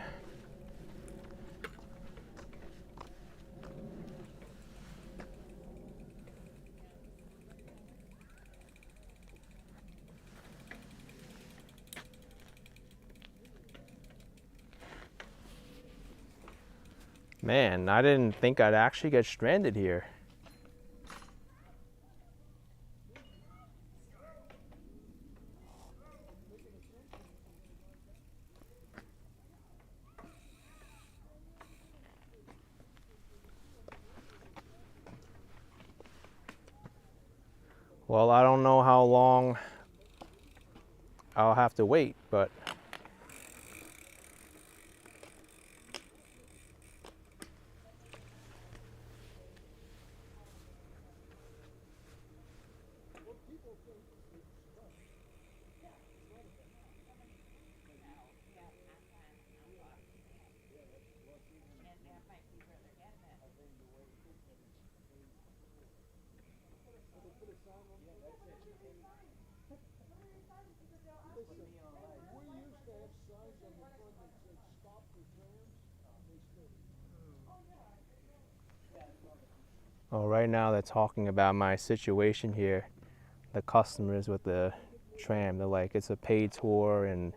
Man, I didn't think I'd actually get stranded here. Well, I don't know how long I'll have to wait, but oh, right now they're talking about my situation here. The customers with the tram, they're like, it's a paid tour and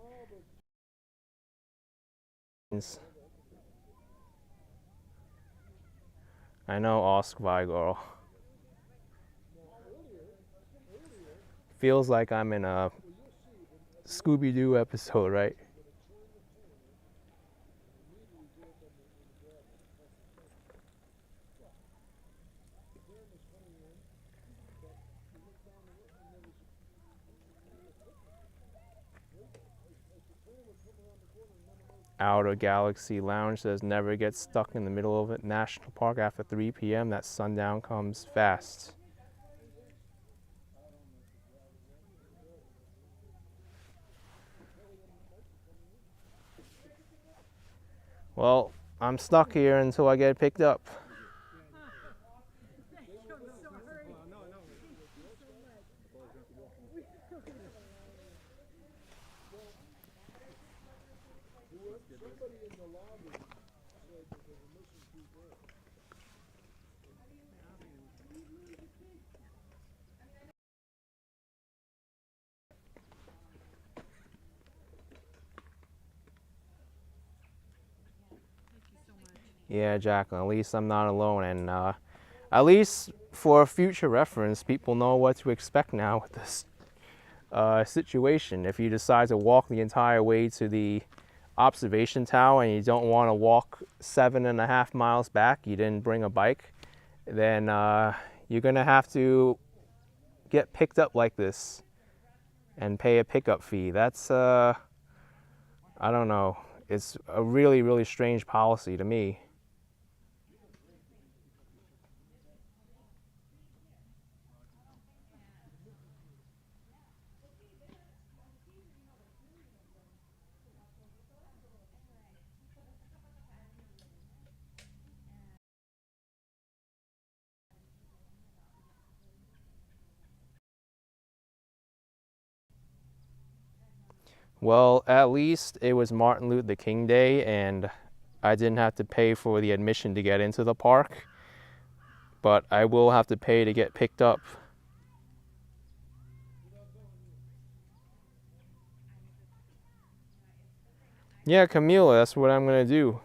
I know Oskvigor. Feels like I'm in a Scooby-Doo episode, right? Outer Galaxy Lounge says never get stuck in the middle of a national park after 3 p.m. That sundown comes fast. Well, I'm stuck here until I get picked up. Yeah, Jacqueline, at least I'm not alone, and at least for future reference, people know what to expect now with this situation. If you decide to walk the entire way to the observation tower and you don't want to walk 7.5 miles back, you didn't bring a bike, then you're gonna have to get picked up like this and pay a pickup fee. That's I don't know, it's a really, really strange policy to me. Well, at least it was Martin Luther King Day and I didn't have to pay for the admission to get into the park, but I will have to pay to get picked up. Yeah, Camila, that's what I'm gonna do.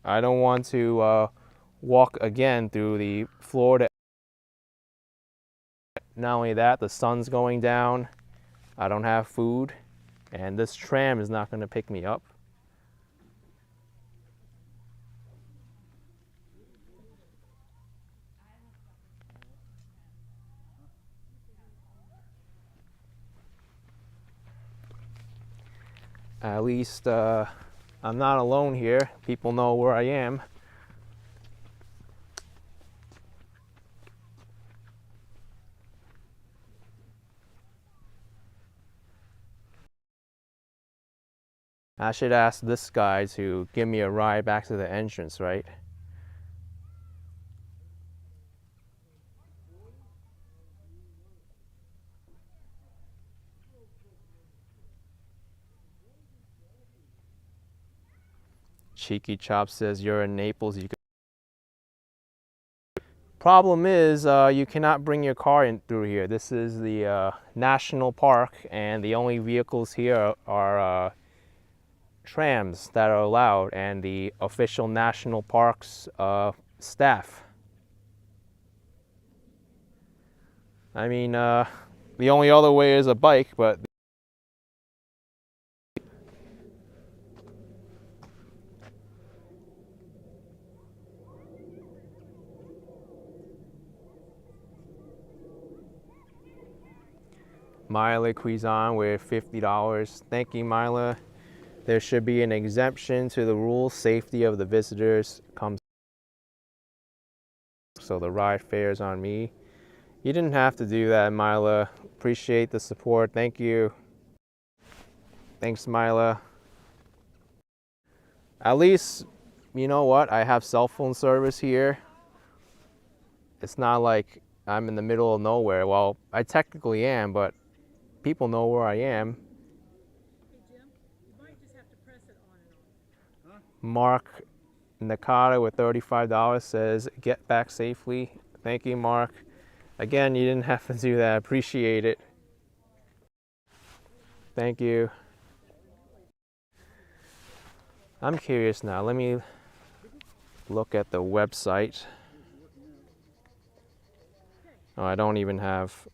I don't want to walk again through the Florida. Not only that, the sun's going down, I don't have food, and this tram is not gonna pick me up. At least I'm not alone here. People know where I am. I should ask this guy to give me a ride back to the entrance, right? Cheeky Chop says you're in Naples. You could... Problem is, you cannot bring your car in through here. This is the national park, and the only vehicles here are trams that are allowed, and the official national parks staff. I mean, the only other way is a bike, but Myla Cuisin with $50. Thank you, Myla. There should be an exemption to the rule. Safety of the visitors comes, so the ride fares on me. You didn't have to do that, Myla. Appreciate the support. Thank you. Thanks, Myla. At least, you know what? I have cell phone service here. It's not like I'm in the middle of nowhere. Well, I technically am, but people know where I am. Mark Nakata with $35 says, get back safely. Thank you, Mark. Again, you didn't have to do that. I appreciate it. Thank you. I'm curious now. Let me look at the website. Oh, I don't even have.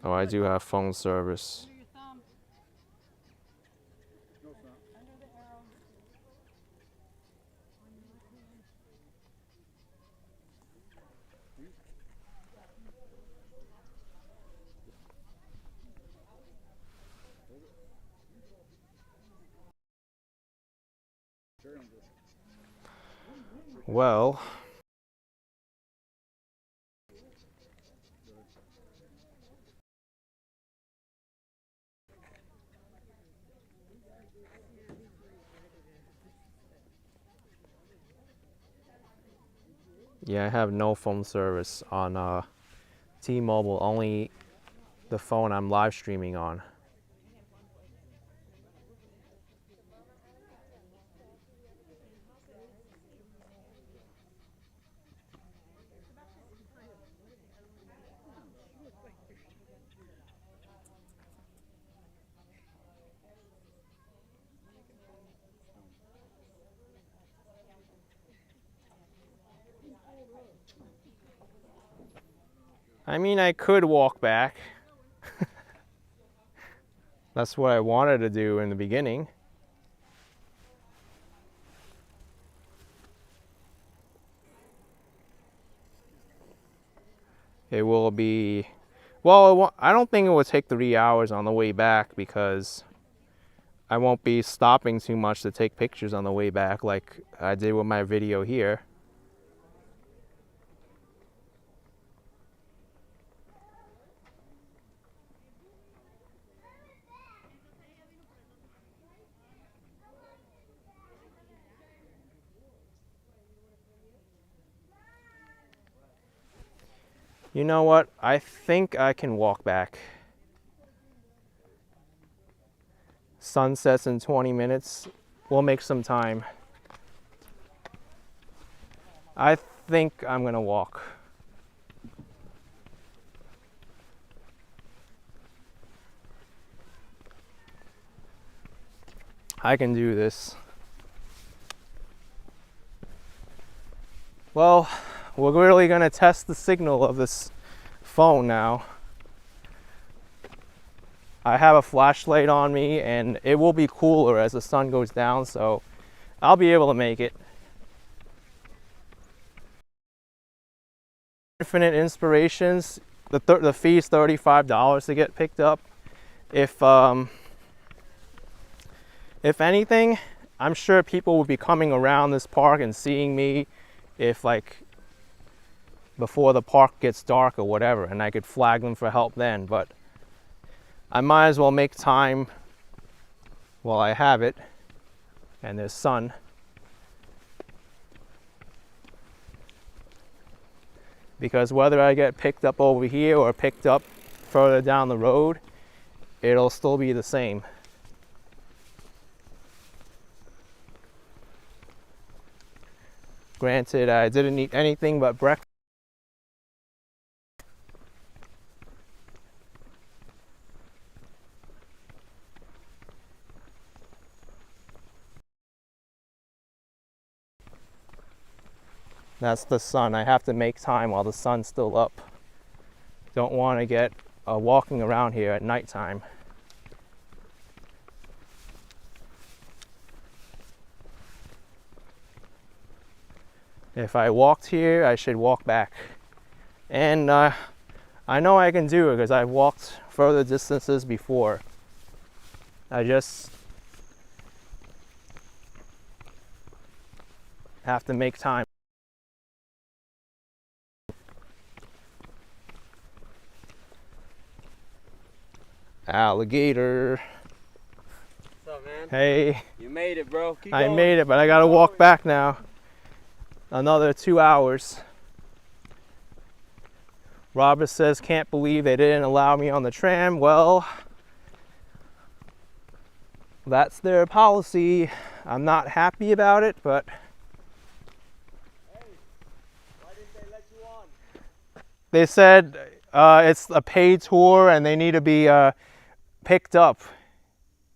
Oh, I do have phone service. Well, yeah, I have no phone service on T-Mobile, only the phone I'm live streaming on. I mean, I could walk back. That's what I wanted to do in the beginning. It will be, well, I don't think it will take 3 hours on the way back because I won't be stopping too much to take pictures on the way back like I did with my video here. You know what? I think I can walk back. Sunsets in 20 minutes. We'll make some time. I think I'm gonna walk. I can do this. Well, we're really gonna test the signal of this phone now. I have a flashlight on me and it will be cooler as the sun goes down, so I'll be able to make it. Infinite Inspirations, the fee's $35 to get picked up. If anything, I'm sure people will be coming around this park and seeing me if like before the park gets dark or whatever, and I could flag them for help then, but I might as well make time while I have it and there's sun. Because whether I get picked up over here or picked up further down the road, it'll still be the same. Granted, I didn't eat anything but breakfast. That's the sun. I have to make time while the sun's still up. Don't want to get walking around here at nighttime. If I walked here, I should walk back. And I know I can do it because I've walked further distances before. I just have to make time. Alligator. What's up, man? Hey, You made it, bro. Keep I going. made it, but I gotta walk back now. Another 2 hours. Robert says, can't believe they didn't allow me on the tram. Well, that's their policy. I'm not happy about it, but Why didn't they let you on? they said it's a paid tour and they need to be picked up.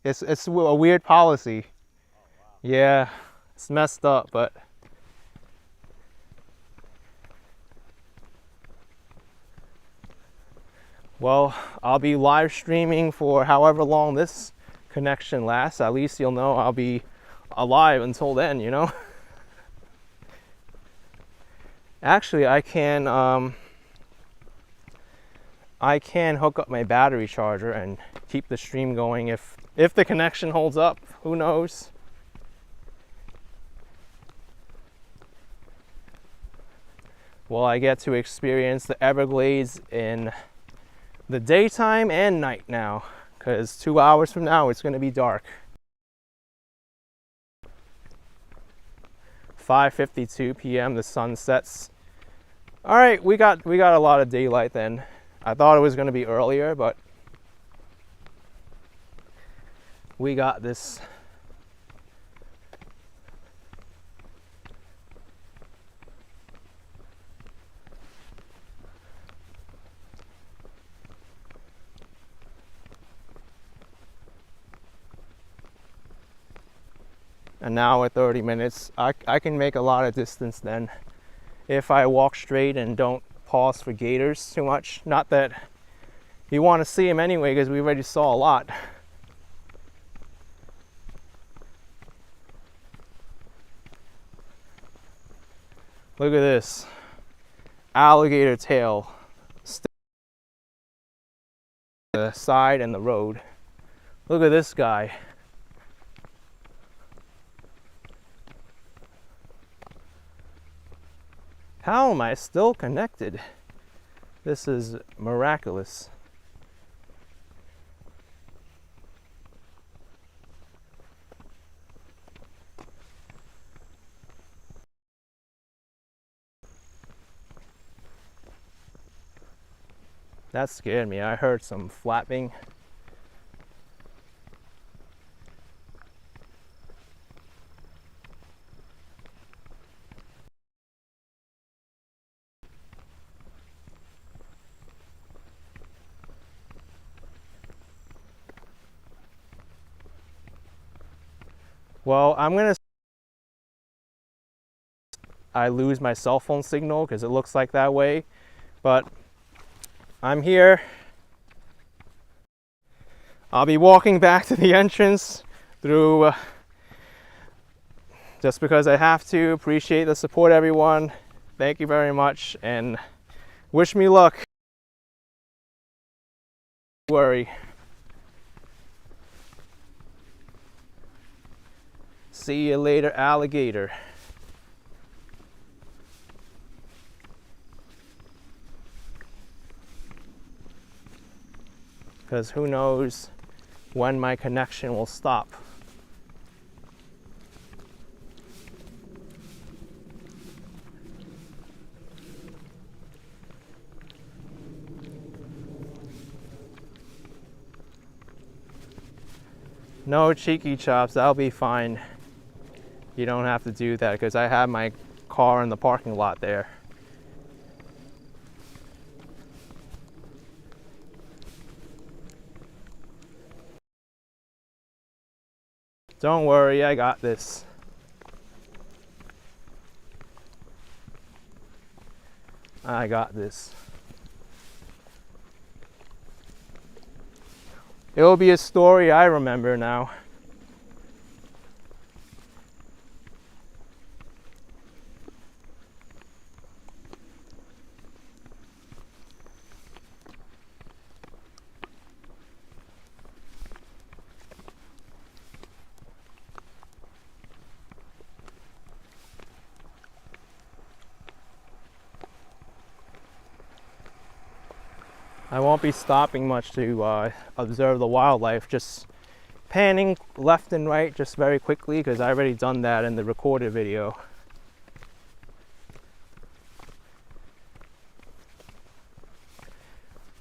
It's a weird policy. Oh, wow. Yeah, it's messed up, but well, I'll be live streaming for however long this connection lasts. At least you'll know I'll be alive until then, you know? Actually, I can hook up my battery charger and keep the stream going if the connection holds up. Who knows? Well, I get to experience the Everglades in the daytime and night now, because 2 hours from now it's going to be dark. 5:52 p.m. the sun sets. All right, we got a lot of daylight then. I thought it was going to be earlier, but we got this. An hour, 30 minutes. I can make a lot of distance then if I walk straight and don't pause for gators too much. Not that you want to see them anyway, because we already saw a lot. Look at this alligator tail, the side and the road. Look at this guy. How am I still connected? This is miraculous. That scared me. I heard some flapping. Well, I lose my cell phone signal because it looks like that way, but I'm here. I'll be walking back to the entrance through just because I have to. Appreciate the support, everyone. Thank you very much, and wish me luck. Don't worry. See you later, alligator. Because who knows when my connection will stop. No cheeky chops, I'll be fine. You don't have to do that because I have my car in the parking lot there. Don't worry, I got this. I got this. It will be a story I remember now. I won't be stopping much to observe the wildlife, just panning left and right just very quickly because I already done that in the recorded video.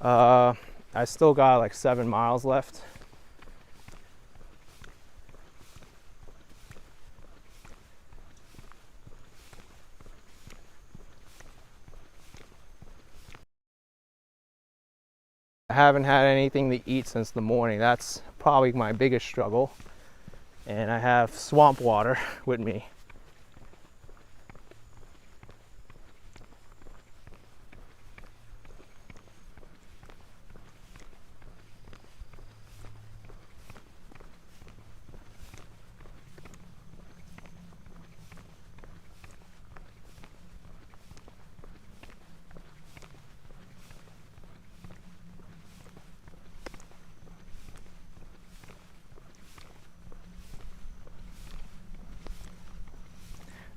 I still got like 7 miles left. I haven't had anything to eat since the morning. That's probably my biggest struggle. And I have swamp water with me.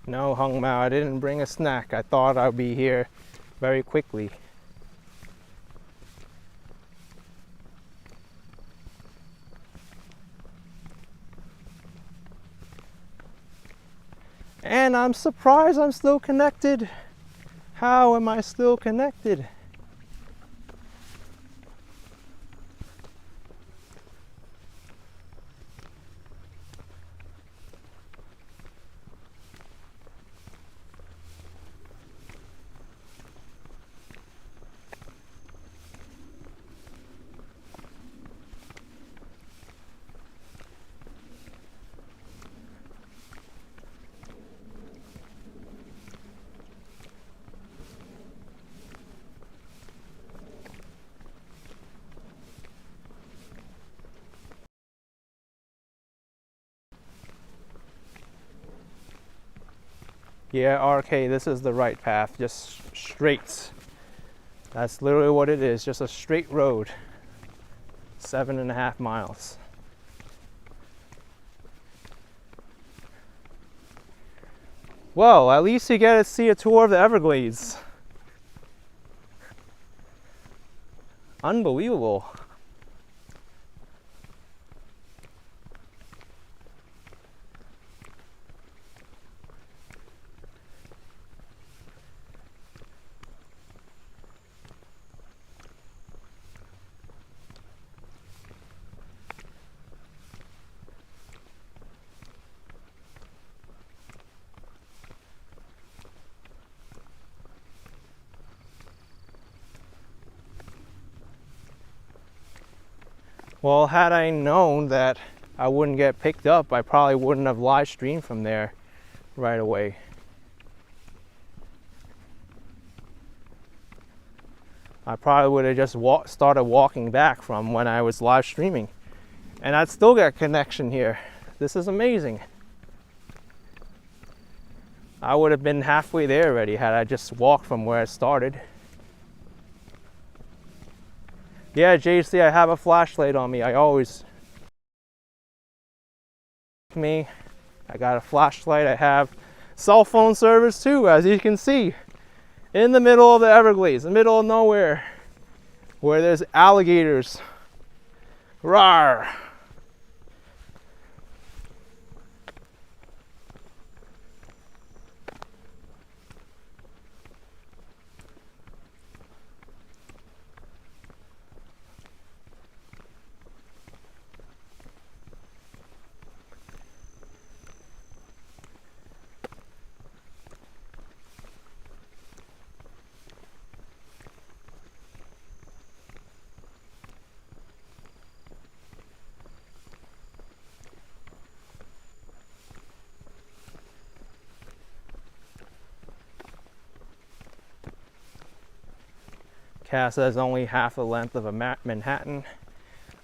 No, Hung Mao, I didn't bring a snack. I thought I'd be here very quickly. And I'm surprised I'm still connected. How am I still connected? Yeah, RK, this is the right path, just straight. That's literally what it is, just a straight road. 7.5 miles. Well, at least you get to see a tour of the Everglades. Unbelievable. Well, had I known that I wouldn't get picked up, I probably wouldn't have live streamed from there right away. I probably would have just started walking back from when I was live streaming. And I'd still get connection here. This is amazing. I would have been halfway there already had I just walked from where I started. Yeah, JC, I have a flashlight on me. I always... I got a flashlight. I have cell phone service too, as you can see. In the middle of the Everglades, in the middle of nowhere, where there's alligators. Rawr! Casa is only half the length of a Manhattan.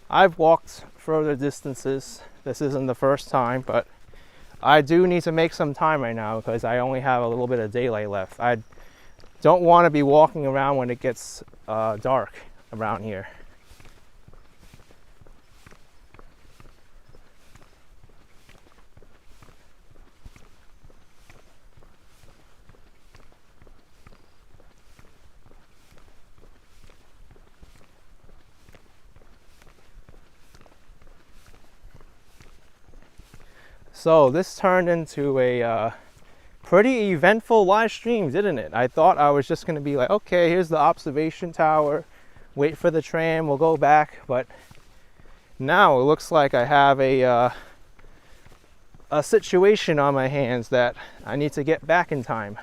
I've walked further distances. This isn't the first time, but I do need to make some time right now because I only have a little bit of daylight left. I don't want to be walking around when it gets dark around here. So this turned into a pretty eventful live stream, didn't it? I thought I was just going to be like, okay, here's the observation tower, wait for the tram, we'll go back. But now it looks like I have a situation on my hands that I need to get back in time.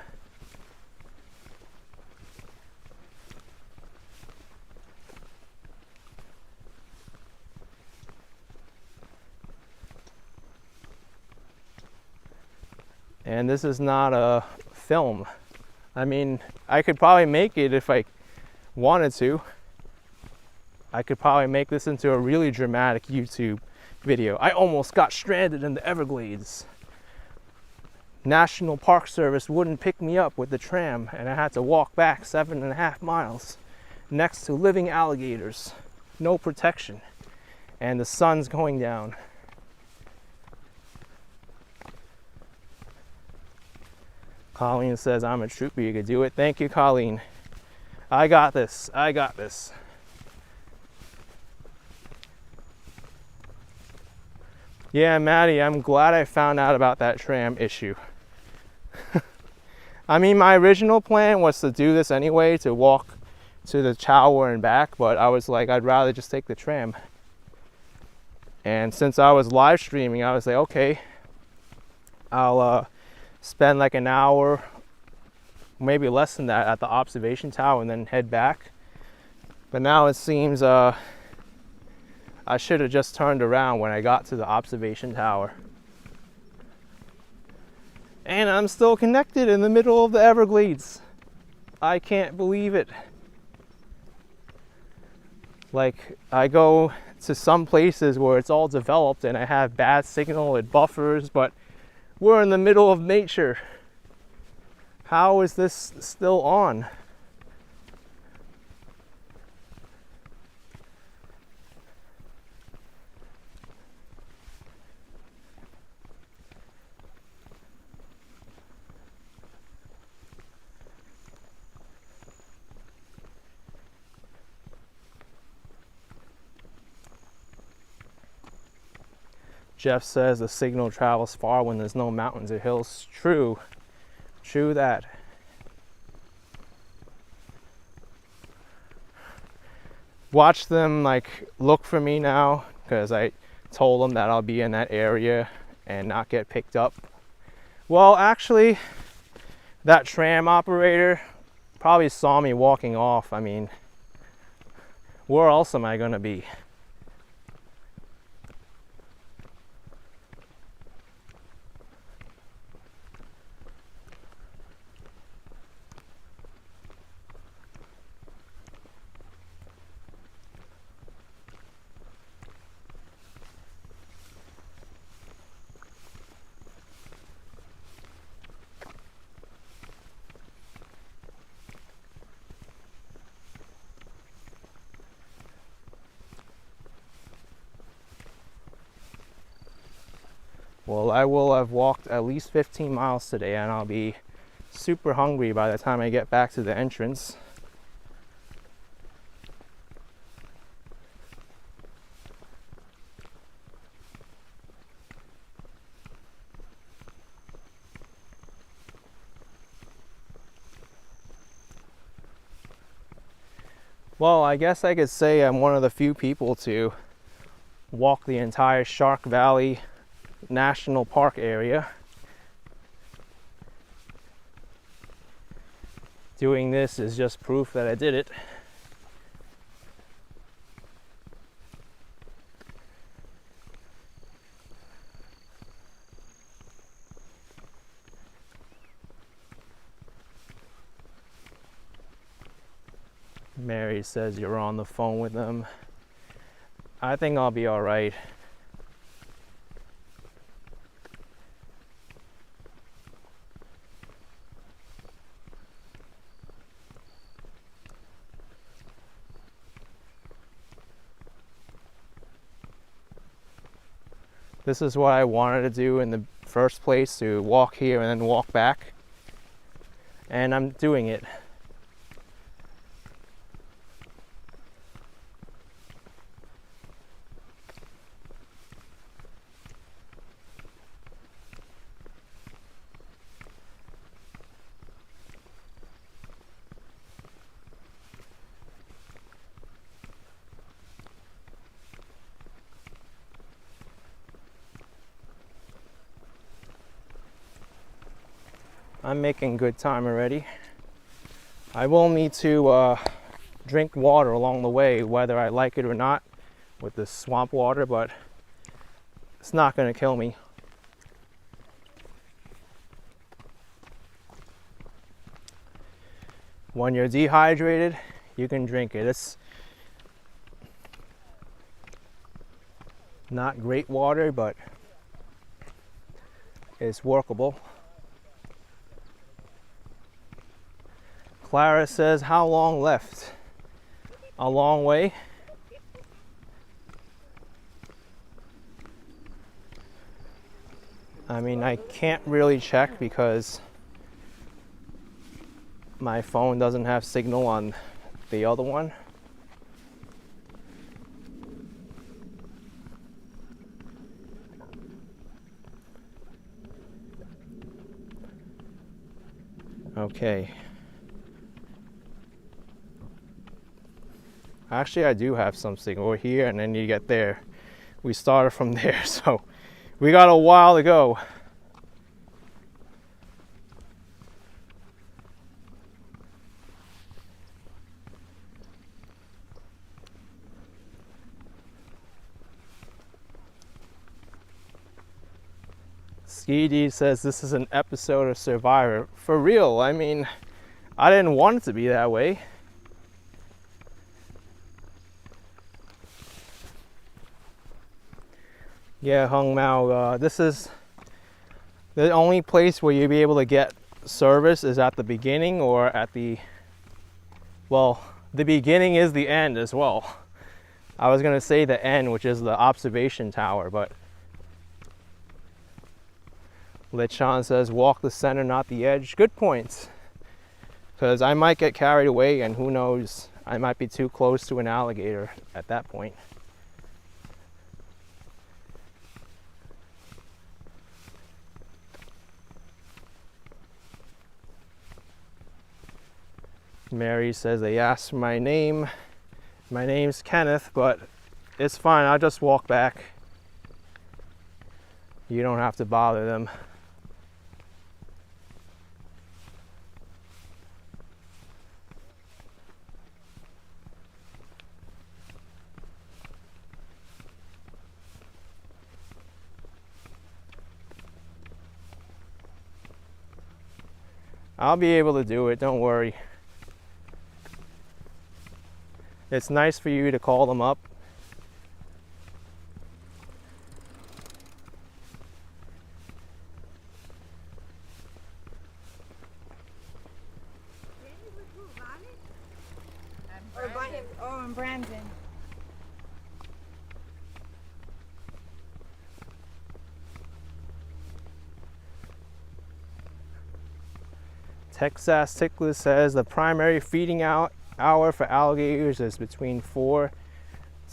And this is not a film. I mean, I could probably make it if I wanted to. I could probably make this into a really dramatic YouTube video. I almost got stranded in the Everglades. National Park Service wouldn't pick me up with the tram, and I had to walk back 7.5 miles next to living alligators. No protection. And the sun's going down. Colleen says, I'm a trooper, you could do it. Thank you, Colleen. I got this. I got this. Yeah, Maddie, I'm glad I found out about that tram issue. I mean, my original plan was to do this anyway, to walk to the tower and back, but I was like, I'd rather just take the tram. And since I was live streaming, I was like, okay, I'll spend like an hour, maybe less than that, at the observation tower and then head back. But now it seems I should have just turned around when I got to the observation tower. And I'm still connected in the middle of the Everglades. I can't believe it. Like, I go to some places where it's all developed and I have bad signal, it buffers, but we're in the middle of nature. How is this still on? Jeff says the signal travels far when there's no mountains or hills. True. True that. Watch them like look for me now, because I told them that I'll be in that area and not get picked up. Well, actually, that tram operator probably saw me walking off. I mean, where else am I gonna be? Well, I will have walked at least 15 miles today, and I'll be super hungry by the time I get back to the entrance. Well, I guess I could say I'm one of the few people to walk the entire Shark Valley National Park area. Doing this is just proof that I did it. Mary says you're on the phone with them. I think I'll be all right. This is what I wanted to do in the first place, to walk here and then walk back. And I'm doing it. I'm making good time already. I will need to drink water along the way, whether I like it or not, with this swamp water, but it's not going to kill me. When you're dehydrated, you can drink it. It's not great water, but it's workable. Clara says, how long left? A long way. I mean, I can't really check because my phone doesn't have signal on the other one. Okay. Actually, I do have some signal here, and then you get there. We started from there, so we got a while to go. Ski says this is an episode of Survivor. For real, I mean, I didn't want it to be that way. Yeah, Hung Mao, this is the only place where you'll be able to get service is at the beginning or at the, well, the beginning is the end as well. I was gonna say the end, which is the observation tower, but Lechan says walk the center, not the edge. Good points, because I might get carried away, and who knows, I might be too close to an alligator at that point. Mary says they asked my name. My name's Kenneth, but it's fine. I'll just walk back. You don't have to bother them. I'll be able to do it, don't worry. It's nice for you to call them up. I'm Brandon. Texas Tickler says the primary feeding hour for alligators is between 4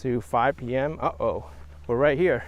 to 5 p.m. Uh-oh, we're right here.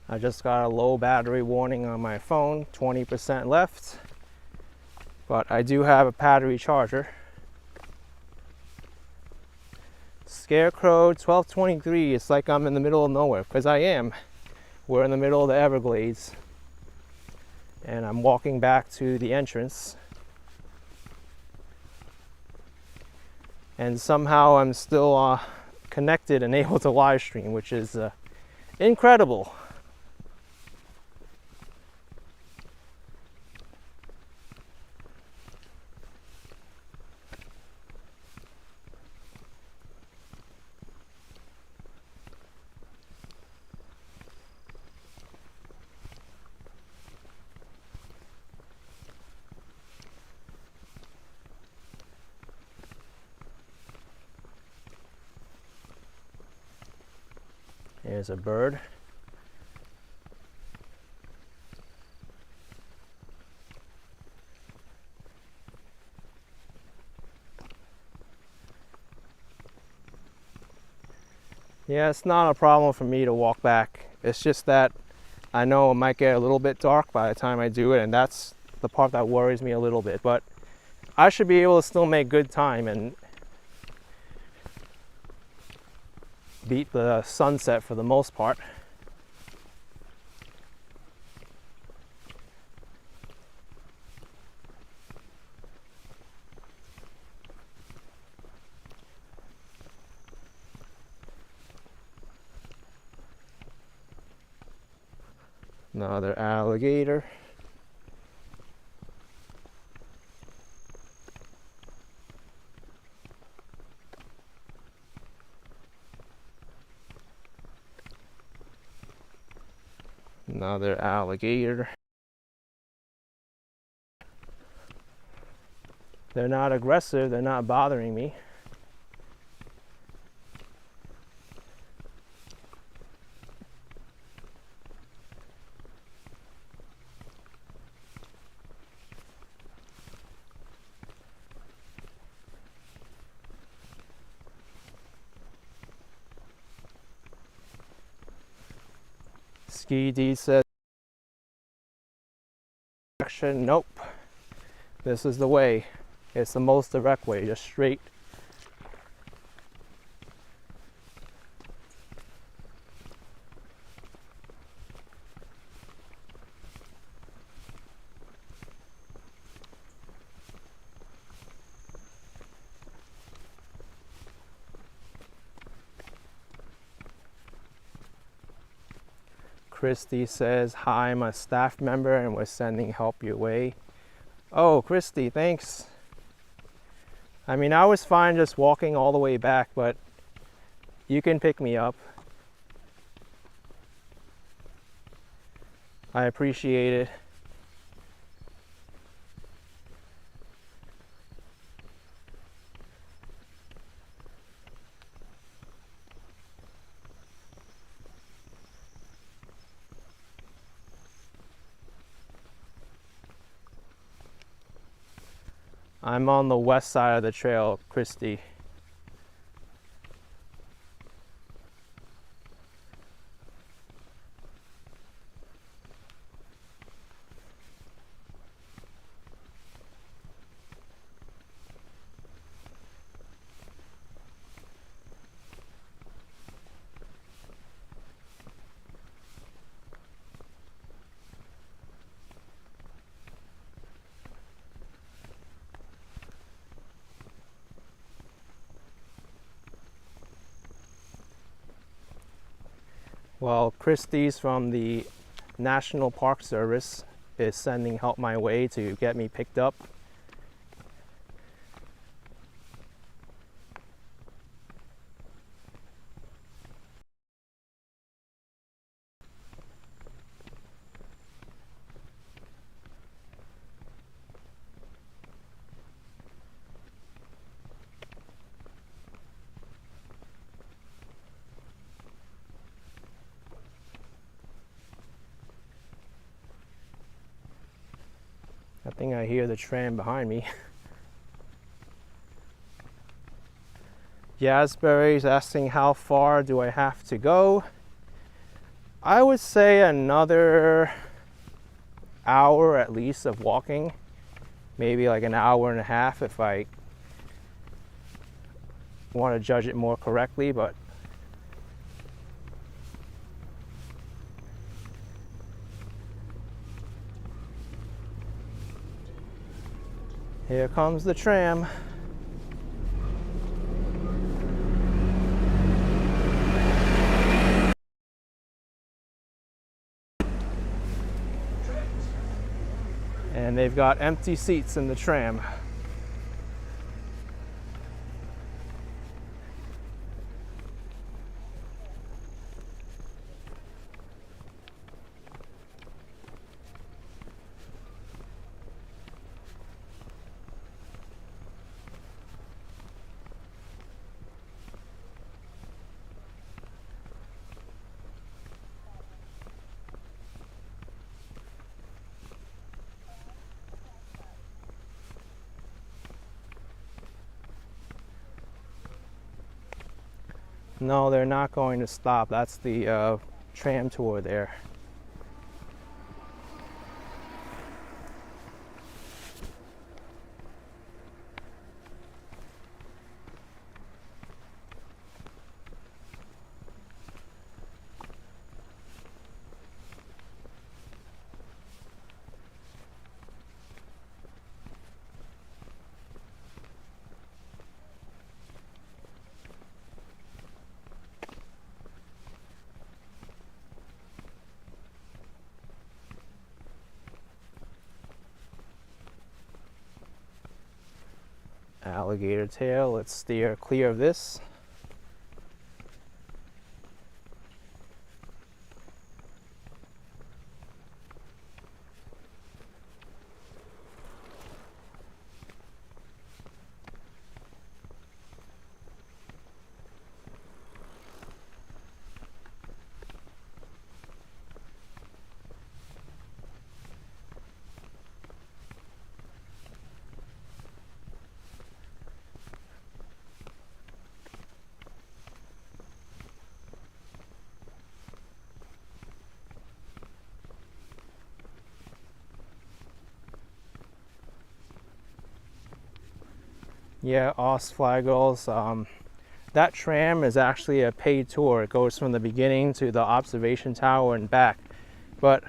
I just got a low battery warning on my phone, 20% left, but I do have a battery charger. Scarecrow 1223, it's like I'm in the middle of nowhere, because I am. We're in the middle of the Everglades, and I'm walking back to the entrance. And somehow I'm still connected and able to live stream, which is incredible. Here's a bird. Yeah, it's not a problem for me to walk back. It's just that I know it might get a little bit dark by the time I do it, and that's the part that worries me a little bit. But I should be able to still make good time and beat the sunset for the most part. Another alligator. Another alligator. They're not aggressive, they're not bothering me. Ski D says, nope, this is the way. It's the most direct way, just straight. Christy says, hi, I'm a staff member and we're sending help your way. Oh, Christy, thanks. I mean, I was fine just walking all the way back, but you can pick me up. I appreciate it. I'm on the west side of the trail, Christy. Well, Christie's from the National Park Service is sending help my way to get me picked up. I think I hear the tram behind me. Jasberry's asking how far do I have to go? I would say another hour at least of walking. Maybe like an hour and a half if I want to judge it more correctly, but here comes the tram. And they've got empty seats in the tram. No, they're not going to stop. That's the tram tour there. Alligator tail. Let's steer clear of this. Yeah, Ostflagels. That tram is actually a paid tour. It goes from the beginning to the observation tower and back. But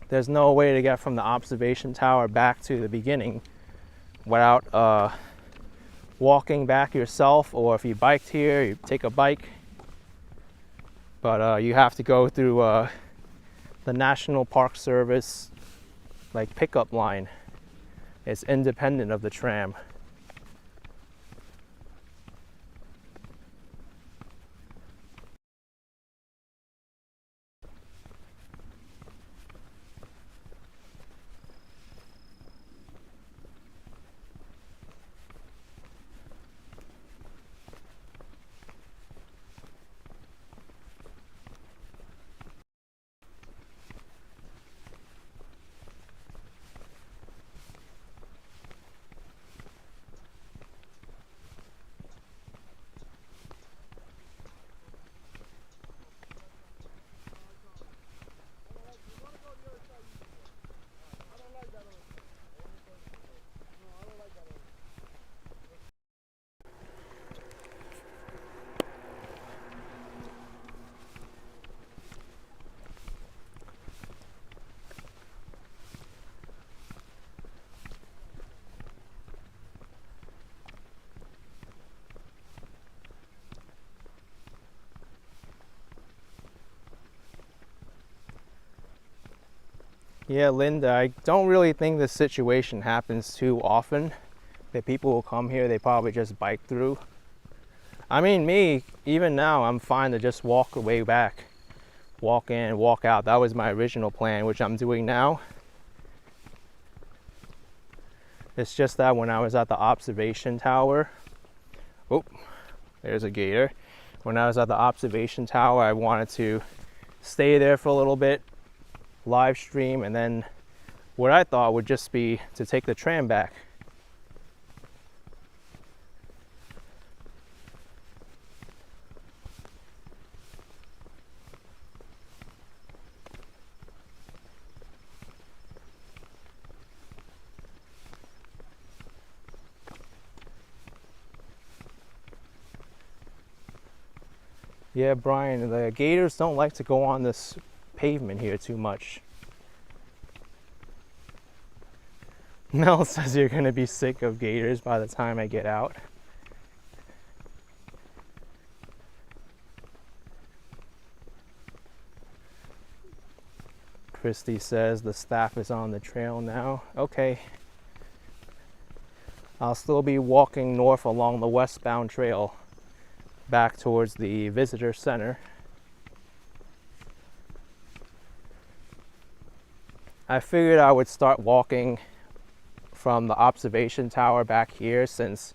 there's no way to get from the observation tower back to the beginning without walking back yourself, or if you biked here, you take a bike. But you have to go through the National Park Service like pickup line. It's independent of the tram. Yeah, Linda, I don't really think this situation happens too often, that people will come here, they probably just bike through. I mean, me, even now, I'm fine to just walk the way back. Walk in, walk out. That was my original plan, which I'm doing now. It's just that when I was at the observation tower, oh, there's a gator. When I was at the observation tower, I wanted to stay there for a little bit, live stream, and then what I thought would just be to take the tram back. Yeah, Brian, the gators don't like to go on this pavement here too much. Mel says you're gonna be sick of gators by the time I get out. Christy says the staff is on the trail now. Okay. I'll still be walking north along the westbound trail back towards the visitor center. I figured I would start walking from the observation tower back here, since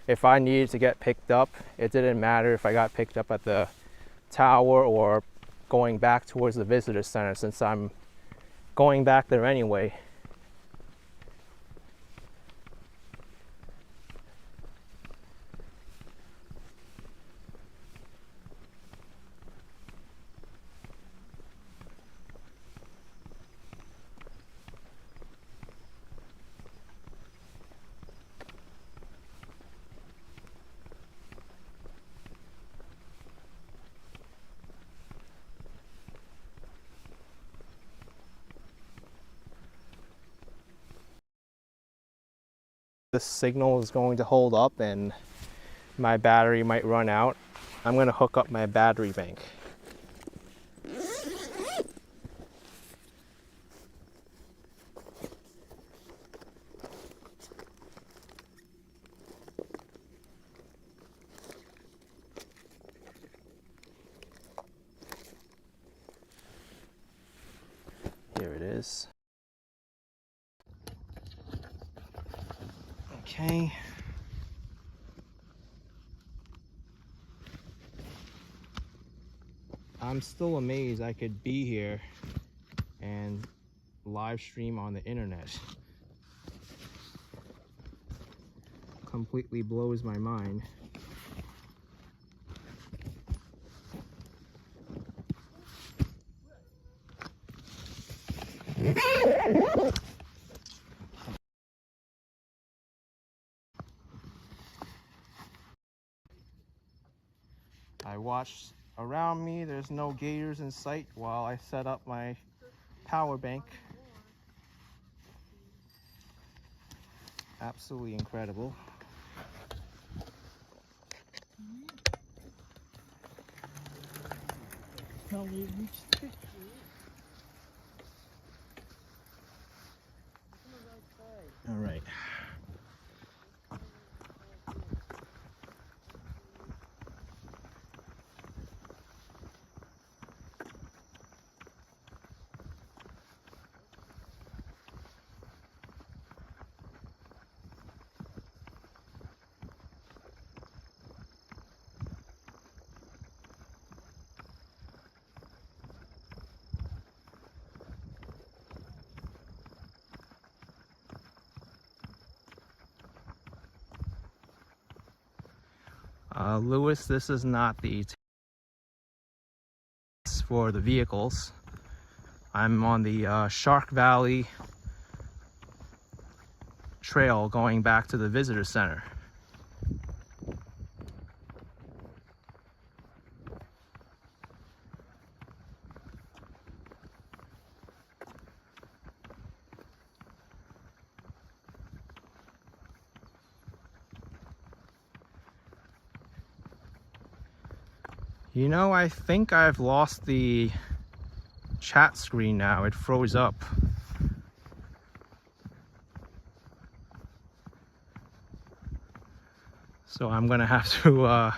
if I needed to get picked up, it didn't matter if I got picked up at the tower or going back towards the visitor center, since I'm going back there anyway. the signal is going to hold up and my battery might run out, I'm going to hook up my battery bank. Here it is. Okay. I'm still amazed I could be here and live stream on the internet. Completely blows my mind. I watched around me, there's no gators in sight while I set up my power bank. Absolutely incredible. All right. Lewis, this is not the test for the vehicles. I'm on the Shark Valley trail going back to the visitor center. You know, I think I've lost the chat screen now. It froze up. So I'm gonna have to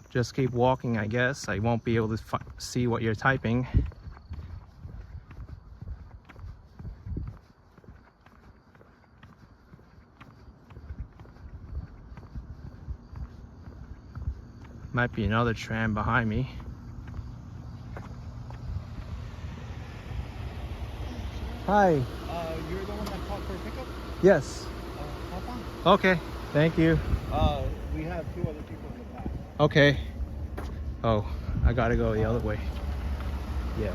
just keep walking, I guess. I won't be able to see what you're typing. Might be another tram behind me. Hi. You're the one that called for a pickup? Yes. Hop on. Okay. Thank you. We have 2 other people in the back. Okay. Oh, I gotta go the other way. Yeah.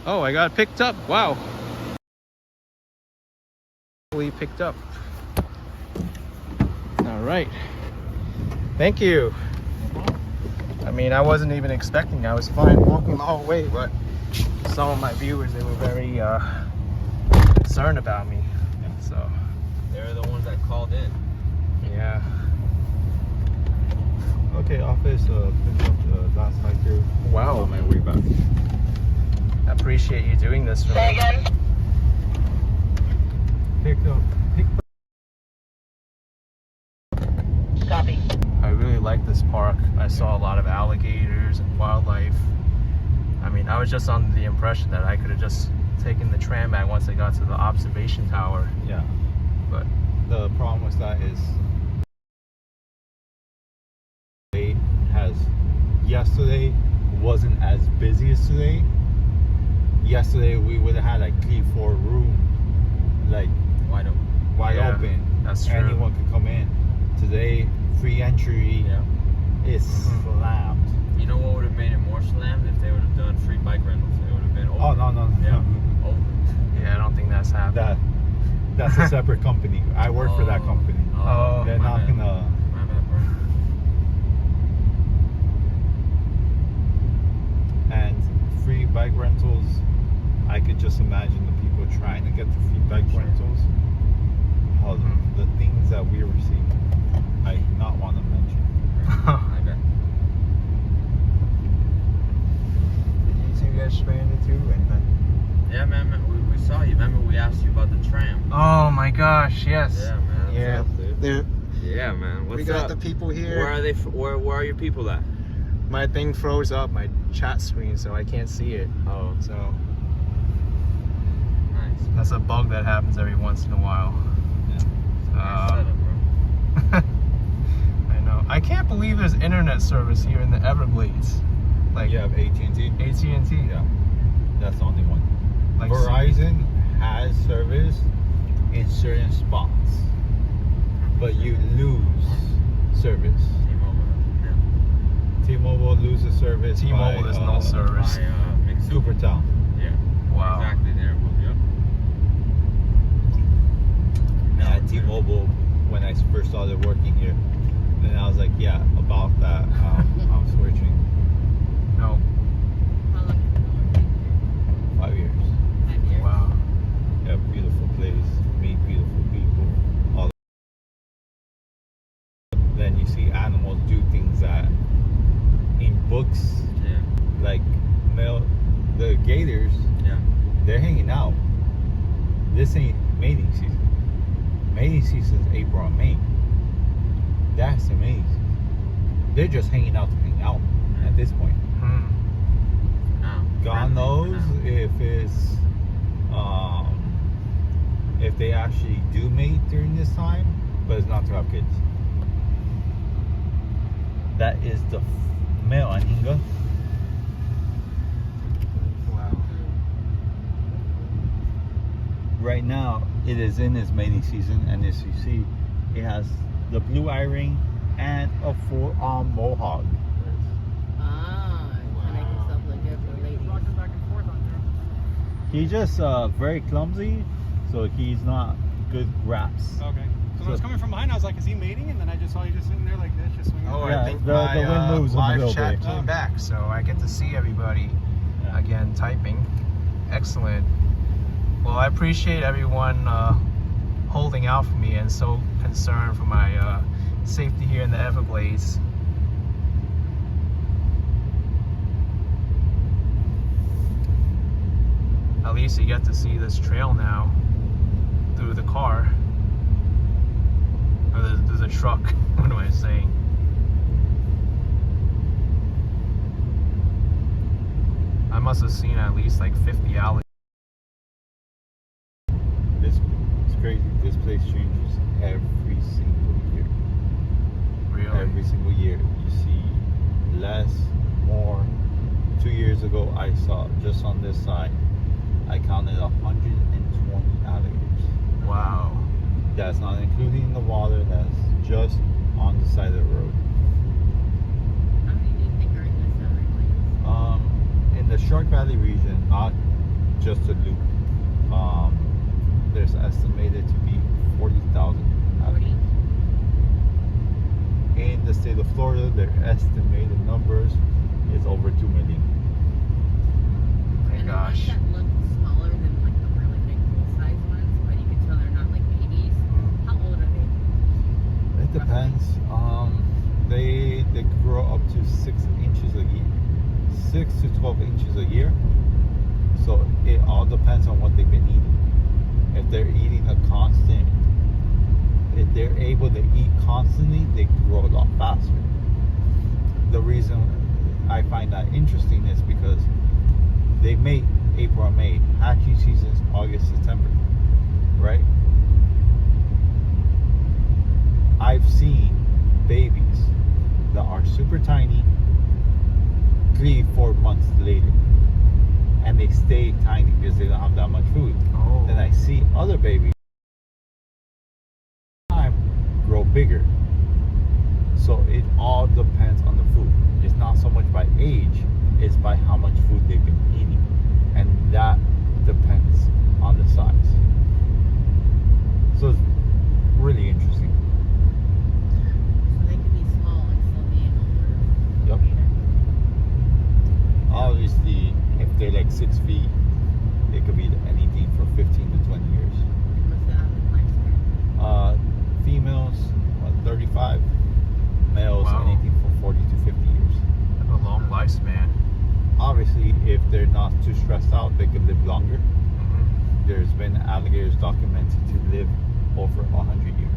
Oh, I got picked up. Wow. We picked up. All right. Thank you. I mean, I wasn't even expecting. I was fine walking the whole way, but some of my viewers, they were very concerned about me. So They're the ones that called in. yeah. Okay, office, pick up the last hiker. Wow. On my way back. I appreciate you doing this for me. Pick up. Copy. I really like this park. I saw a lot of alligators and wildlife. I mean, I was just under the impression that I could have just taken the tram back once I got to the observation tower. Yeah. But The problem with that is yesterday wasn't as busy as today. Yesterday we would have had like 3-4 room, like Wide open. wide Yeah, open. that's true. Anyone could come in. Today, free entry Yeah. is slammed. You know what would have made it more slammed? If they would have done free bike rentals. It would have been over. Oh no. Yeah. Over. yeah, I don't think that's happening. That's a separate company. I work for that company. Oh, They're my not bad. gonna. My bad, bro. And free bike rentals, I could just imagine the people trying to get the free bike rentals of the things that we were seeing. I do not want to mention. I bet. You guys stranded too? Yeah, man, we saw you. Remember we asked you about the tram? Oh my gosh, yes. Yeah, man. Yeah. There- Yeah, man. What's we got up? the people here. Where are they? Where are your people at? My thing froze up, my chat screen, so I can't see it. Oh, So nice. that's a bug that happens every once in a while. Nice setup, bro. I know. I can't believe there's internet service here in the Everglades. Like You have AT&T? AT&T. Yeah, that's the only one. Like Verizon has service in certain spots, but you lose service. T-Mobile loses service. T-Mobile by, is no service. Supertown. Yeah. Wow. Exactly there. Yep. And at T-Mobile, when I first started working here, then I was like, yeah, about that. I'm switching. No. How long have you been working here? 5 years. 5 years? Wow. Yeah, beautiful place, meet beautiful people. All then you see animals do things that in books, Yeah. like the gators, Yeah. they're hanging out. This ain't mating season. Mating season is April and May. That's the mating season. They're just hanging out to hang out at this point. Hmm. No. God knows if it's if they actually do mate during this time, but it's not to have kids. That is the male anhinga. Wow. Right now, it is in its mating season, and as you see, it has the blue eye ring and a full-on mohawk. Ah, to make himself look good for the ladies. He's just very clumsy, so he's not good graps. Okay. So when I was coming from behind, I was like, is he mating? And then I just saw you just sitting there like this, just swinging. Oh, Yeah, I think the my wind moves in the live middle chat there. came back, so I get to see everybody again typing. Excellent. Well, I appreciate everyone holding out for me and so concerned for my safety here in the Everglades. At least you get to see this trail now through the car. Or there's a truck. What am I saying? I must have seen at least like 50 alleys. It's crazy. This place changes every single year. Really? Every single year, you see less, more. 2 years ago, I saw just on this side, I counted 120 alligators. Wow. That's not including the water. That's just on the side of the road. How many do you think are in this Everglades? In the Shark Valley region, not just the loop, there's estimated to be 40,000 alligators. In the state of Florida, their estimated numbers is over 2 million. My And gosh. the ones that look smaller than like the really big full-size ones, but you can tell they're not like babies. How old are they? It depends. They grow up to 6 inches a year, 6 to 12 inches a year. So it all depends on what they've been eating. If they're eating if they're able to eat constantly, they grow a lot faster. The reason I find that interesting is because they mate April and May. Hatching season's August, September, right? I've seen babies that are super tiny 3-4 months later, and they stay tiny because they don't have that much food. Oh. Then I see other babies grow bigger. So it all depends on the food. It's not so much by age, it's by how much food they've been eating. And that depends on the size. So it's really interesting. So they could be small and still be able to. Yep. Obviously, if they're like 6 feet, it could be anything from 15 to 20 years. What's the average lifespan? they're not too stressed out, they could live longer. There's been alligators documented to live over 100 years.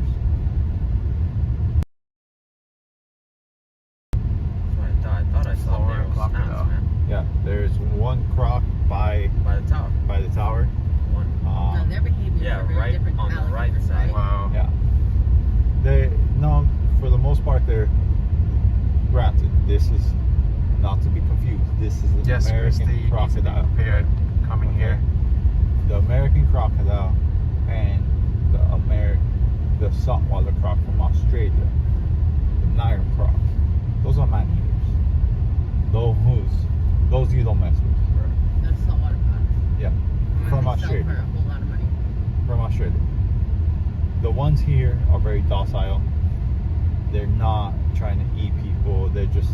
I thought I saw Florida narrow crocodile. snouts, man. Yeah, there's one croc by By the tower. One. No, their behavior Yeah, are very right different on to the right alligators, side. right? Wow. Yeah. No, for the most part, they're granted. This is not to be confused. This is an Yes, American Christy, crocodile. prepared coming here. The American crocodile and the saltwater croc from Australia, the Nile croc. Those are man eaters. Those you don't mess with. That's saltwater croc. Yeah, from They sell Australia. for a whole lot of money. From Australia. The ones here are very docile. They're not trying to eat people. They're just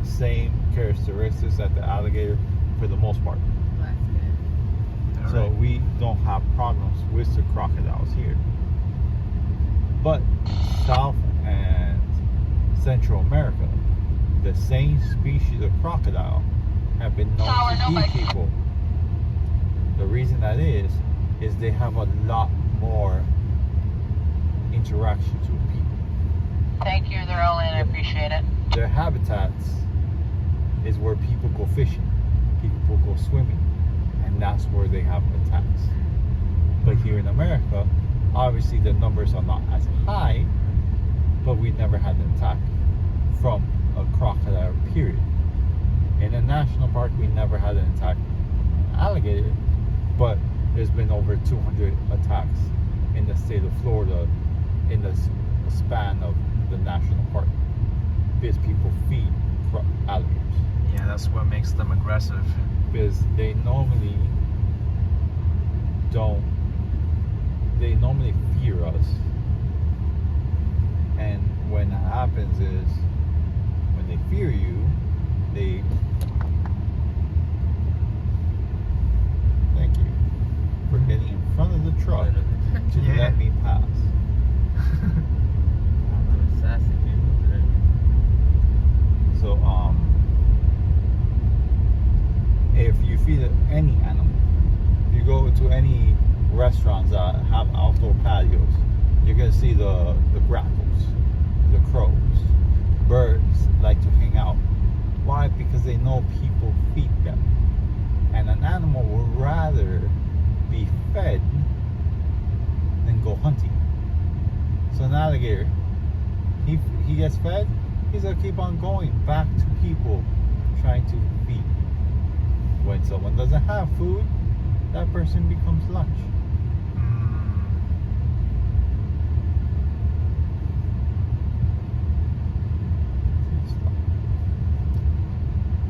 same characteristics as the alligator for the most part. Well, that's good. So we don't have problems with the crocodiles here. But South and Central America, the same species of crocodile have been known to eat people. The reason that is they have a lot more interactions with people. Thank you, they're all in, I appreciate it. Their habitats is where people go fishing, people go swimming, and that's where they have attacks. But here in America, obviously the numbers are not as high, but we never had an attack from a crocodile, period. In a national park, we never had an attack alligator, but there's been over 200 attacks in the state of Florida in the span of the national park because people feed alligators. Yeah, that's what makes them aggressive. Because they normally fear us, and when that happens is when they fear you, they thank you for getting in front of the truck to Yeah. let me pass. Sassy people today. So if you feed any animal, if you go to any restaurants that have outdoor patios, you're gonna see the grackles, the crows, birds like to hang out. Why? Because they know people feed them, and an animal would rather be fed than go hunting. So an alligator, he gets fed, he's gonna keep on going back to people trying to feed. When someone doesn't have food, that person becomes lunch.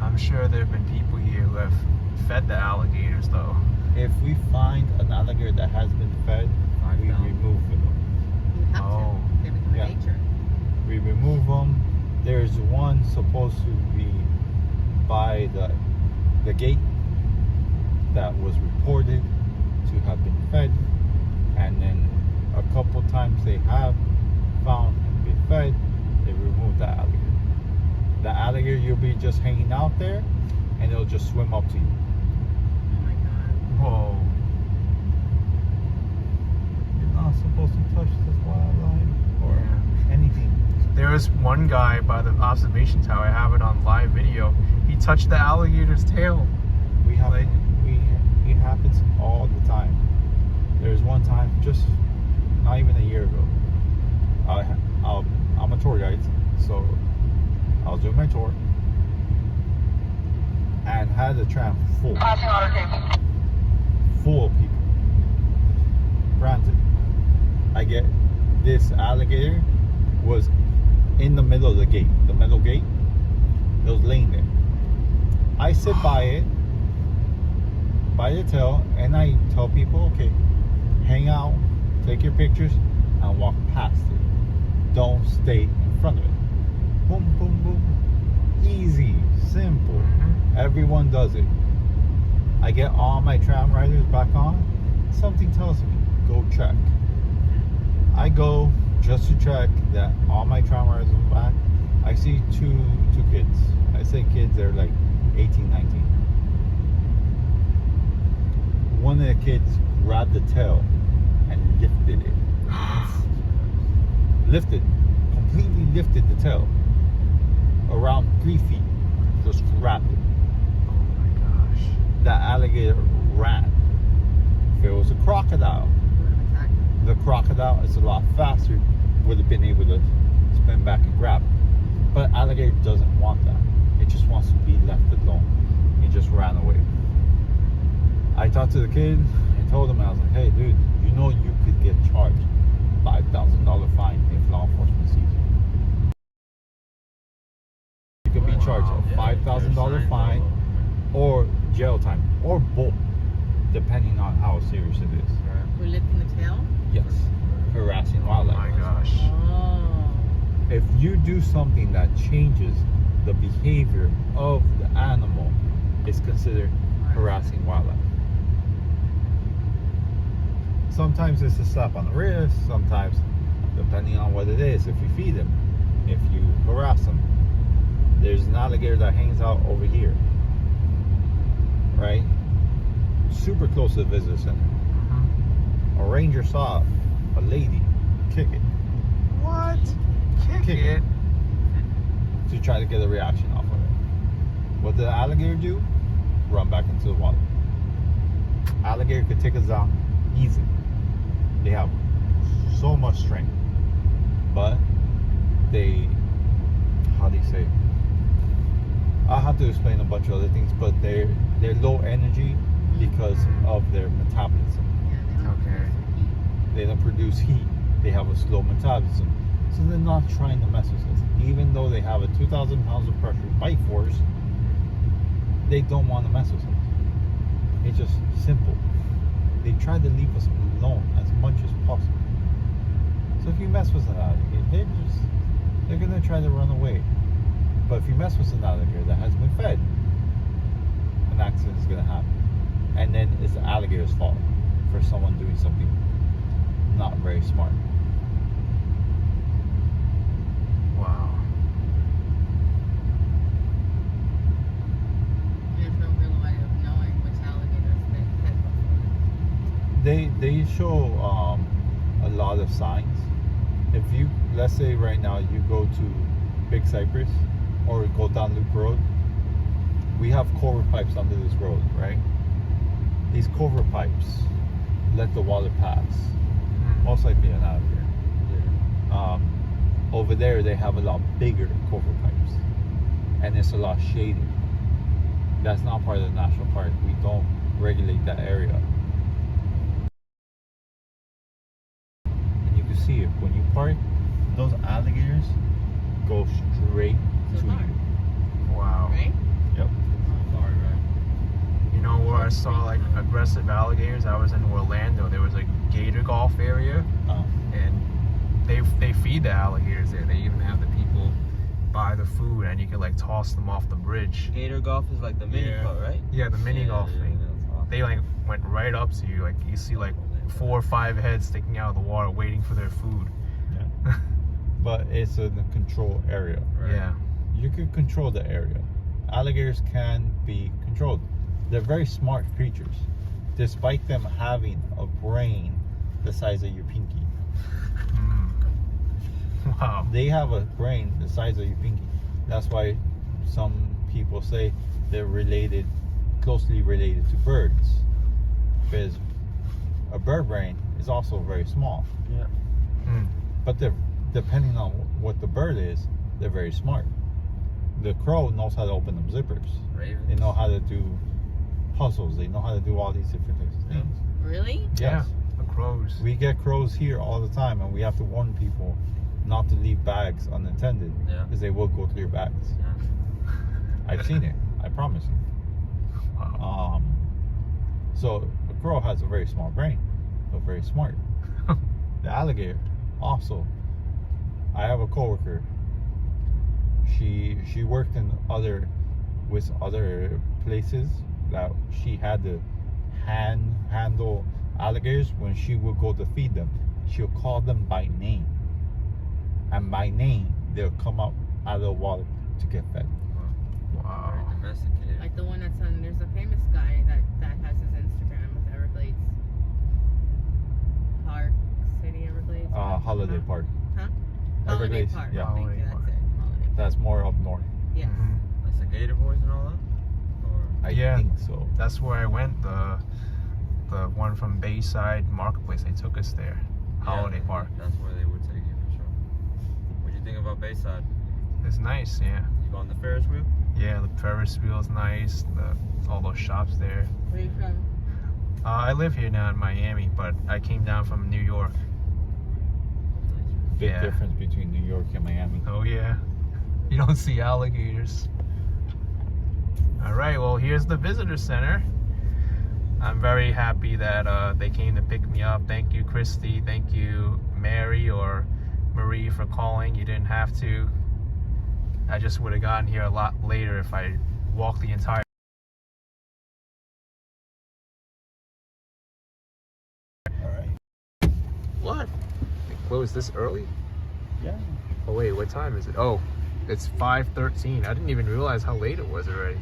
I'm sure there have been people here who have fed the alligators, though. If we find an alligator that has been fed, we remove them. You have Oh, to. They become yeah. nature. We remove them. There's one supposed to be by the gate that was reported to have been fed, and then a couple times they have found and been fed, they removed the alligator. The alligator, you'll be just hanging out there and it'll just swim up to you. Oh my god. whoa. You're not supposed to touch this wildlife or anything. There was one guy by the observation tower, I have it on live video, he touched the alligator's tail. We have it happens all the time. There's one time, just not even a year ago, I'm a tour guide, so I was doing my tour and had the tram full of people. Granted, I get this alligator was in the middle of the gate, the metal gate. It was laying there. I sit by it, by the tail, and I tell people, okay, hang out, take your pictures, and walk past it. Don't stay in front of it. Boom, boom, boom. Easy, simple. Everyone does it. I get all my tram riders back on. Something tells me, go check. I go just to check that all my tram riders are back. I see two kids. I say kids, they're like 18, 19. one of the kids grabbed the tail and lifted it. Completely lifted the tail around 3 feet. Just grabbed it. Oh my gosh. That alligator ran. If it was a crocodile, the crocodile is a lot faster, would have been able to spin back and grab it. But alligator doesn't want that. It just wants to be left alone. He just ran away. I talked to the kid, I told him, I was like, hey dude, you know you could get charged $5,000 fine if law enforcement sees you. You could be charged a $5,000 fine or jail time, or both, depending on how serious it is. For lifting the tail? Yes, harassing wildlife. Oh my gosh. Oh. If you do something that changes the behavior of the animal, it's considered harassing wildlife. Sometimes it's a slap on the wrist, sometimes, depending on what it is, if you feed them, if you harass them. There's an alligator that hangs out over here, right? Super close to the visitor center. A ranger saw a lady kick it. What? Kick it? To try to get a reaction off of it. What did the alligator do? Run back into the water. Alligator could take us down easy. They have so much strength, but they, how do you say? I'll have to explain a bunch of other things, but they're low energy because of their metabolism. Okay. They don't produce heat. They have a slow metabolism. So they're not trying to mess with us. Even though they have a 2,000 pounds of pressure bite force, they don't want to mess with us. It's just simple. They try to leave us alone as much as possible. So if you mess with an alligator, they're gonna try to run away. But if you mess with an alligator that has been fed, an accident is gonna happen. And then it's the alligator's fault for someone doing something not very smart. Wow. There's no real way of knowing which alligators they hit before. They show a lot of signs. If you, let's say right now you go to Big Cypress or go down Loop Road, we have culvert pipes under this road, right? These culvert pipes let the water pass. Most likely an alligator. Over there they have a lot bigger culvert pipes, and it's a lot shaded. That's not part of the national park. We don't regulate that area. And you can see it when you park. Those alligators go straight So to far. you. Wow. Right? Yep. You know where I saw like aggressive alligators? I was in Orlando. There was a gator golf area, and they feed the alligators there. They even have the people buy the food, and you can like toss them off the bridge. Gator golf is like the mini club, right? Yeah, the mini golf thing. that's awesome. They like went right up to you. Like you see like 4 or 5 heads sticking out of the water waiting for their food. Yeah. But it's in a control area. Right. Yeah. You can control the area. Alligators can be controlled. They're very smart creatures, despite them having a brain the size of your pinky. Wow. They have a brain the size of your pinky. That's why some people say they're related, closely related to birds, because a bird brain is also very small. Yeah. But they're, depending on what the bird is, they're very smart. The crow knows how to open them zippers. Ravens. They know how to do puzzles. They know how to do all these different things. Really? Yeah. Yes. The crows. We get crows here all the time, and we have to warn people not to leave bags unattended, Yeah. because they will go through your bags. Yeah. I've seen it. I promise you. Wow. So a crow has a very small brain, but very smart. The alligator also. I have a coworker. She worked in with other places that she had to handle alligators. When she would go to feed them, she'll call them by name, and by name they'll come up out of the water to get fed. Wow. Very domesticated. Like the one that's on, there's a famous guy that has his Instagram with Everglades. Everglades. Park City, Everglades. Holiday Park. Huh? Holiday Everglades, Park. yeah. Thank Holiday you, that's Park. it. Holiday Park. That's more up north. Yes. That's the Gator Boys and all that? Or I Yeah. think so. That's where I went. The one from Bayside Marketplace. They took us there. Holiday Yeah, Park. That's where they would take you for sure. What'd you think about Bayside? It's nice. Yeah. You go on the Ferris wheel? Yeah. The Ferris wheel is nice. All those shops there. Where are you from? I live here now in Miami, but I came down from New York. Big Yeah. difference between New York and Miami. Oh yeah. You don't see alligators. All right. Well, here's the visitor center. I'm very happy that they came to pick me up. Thank you, Christy. Thank you, Mary or Marie, for calling. You didn't have to. I just would have gotten here a lot later if I walked the entire. All right. What? They closed this early? Yeah. Oh wait, what time is it? Oh, it's 5:13. I didn't even realize how late it was already.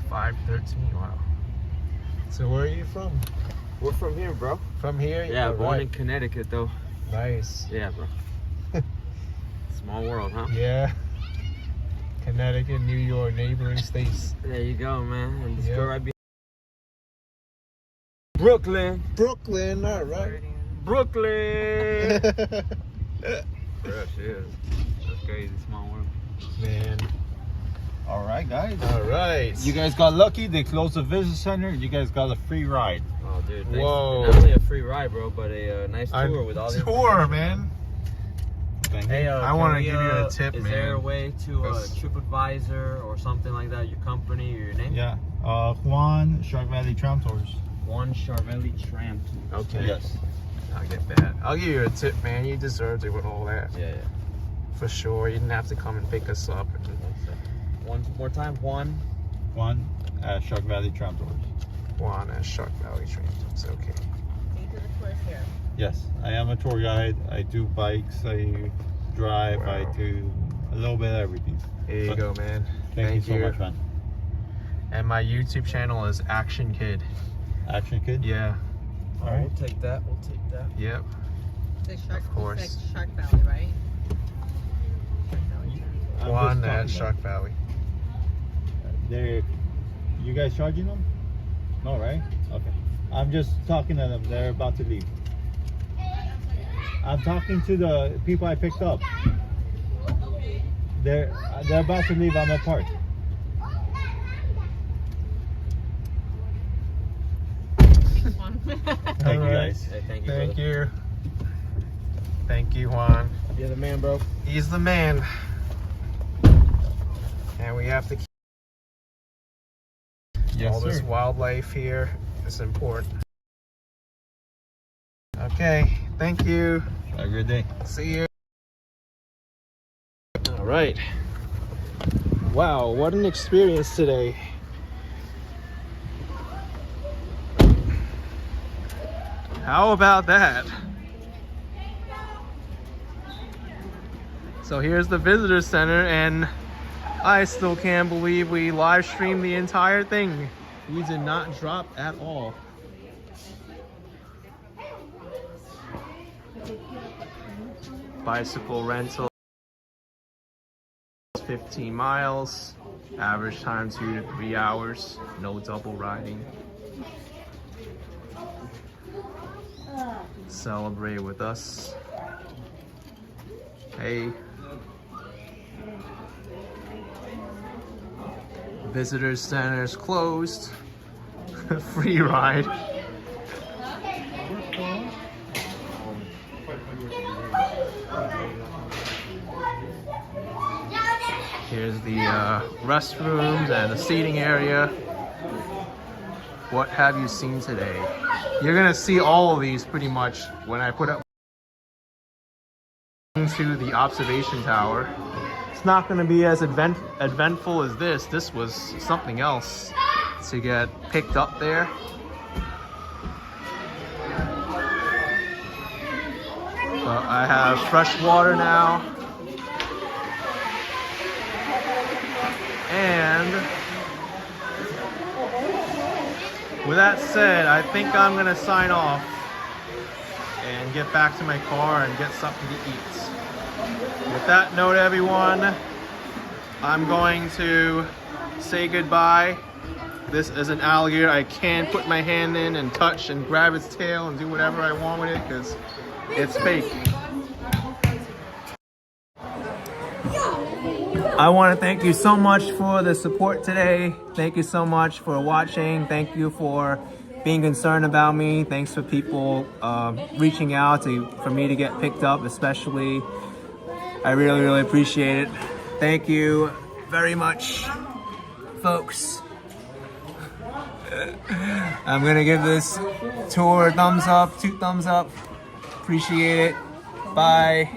5:13. Wow. So where are you from? We're from here, bro. From here? Yeah, All born right. in Connecticut, though. Nice. Yeah, bro. Small world, huh? Yeah. Connecticut, New York, neighboring states. There you go, man. And this Yeah. girl right behind. Brooklyn. Brooklyn, all right. Brooklyn. Bro, she is. That's crazy. Small world. Man. All right, guys. All right. You guys got lucky. They closed the visitor center. You guys got a free ride. Oh, dude. Thanks. Whoa. Not only a free ride, bro, but a nice A tour with all the tour, man. Thank Hey, you. I can wanna we, give you a tip, is man. there a way to Yes. TripAdvisor or something like that, your company or your name? Yeah. Juan, Shark Valley Tram Tours. One Charvelli Tram. Okay. Yes. I'll get that. I'll give you a tip, man. You deserved it with all that. Yeah. For sure. You didn't have to come and pick us up. One more time, Juan. Juan at Shark Valley Tram Tours. Juan at Shark Valley Train. It's okay. Take to the tours here. Yes, I am a tour guide. I do bikes. I drive. Wow. I do a little bit of everything. Here you go, man. Thank you so much, man. And my YouTube channel is Action Kid. Action Kid. Yeah. All right. We'll take that. We'll take that. Yep. The Shark, Of course. it's like Shark Valley, right? Shark Valley. I'm Juan just at talking Shark Valley. They're, you guys charging them? No, right? Okay. I'm just talking to them. They're about to leave. I'm talking to the people I picked up. They're about to leave. I'm at park. Thank you, guys. Hey, thank you. Thank brother. you. Thank you, Juan. You're the man, bro. He's the man. And we have to keep all this wildlife here. It's important. Okay, thank you. Have a good day. See you. All right. Wow, what an experience today. How about that? So here's the visitor center, and I still can't believe we live streamed the entire thing. We did not drop at all. Bicycle rental, 15 miles, average time 2 to 3 hours, no double riding. Celebrate with us. Hey. Visitor center's closed. Free ride. Here's the restrooms and the seating area. What have you seen today? You're gonna see all of these pretty much when I put up into the observation tower. It's not gonna be as eventful as this. This was something else to get picked up there. But I have fresh water now. And with that said, I think I'm gonna sign off and get back to my car and get something to eat. With that note, everyone, I'm going to say goodbye. This is an alligator. I can put my hand in and touch and grab its tail and do whatever I want with it because it's fake. I want to thank you so much for the support today. Thank you so much for watching. Thank you for being concerned about me. Thanks for people reaching out for me to get picked up, especially. I really, really appreciate it. Thank you very much, folks. I'm gonna give this tour a thumbs up, 2 thumbs up. Appreciate it. Bye.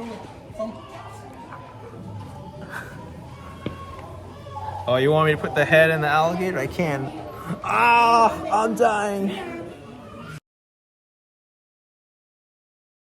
Oh, you want me to put the head in the alligator? I can. Ah, I'm dying.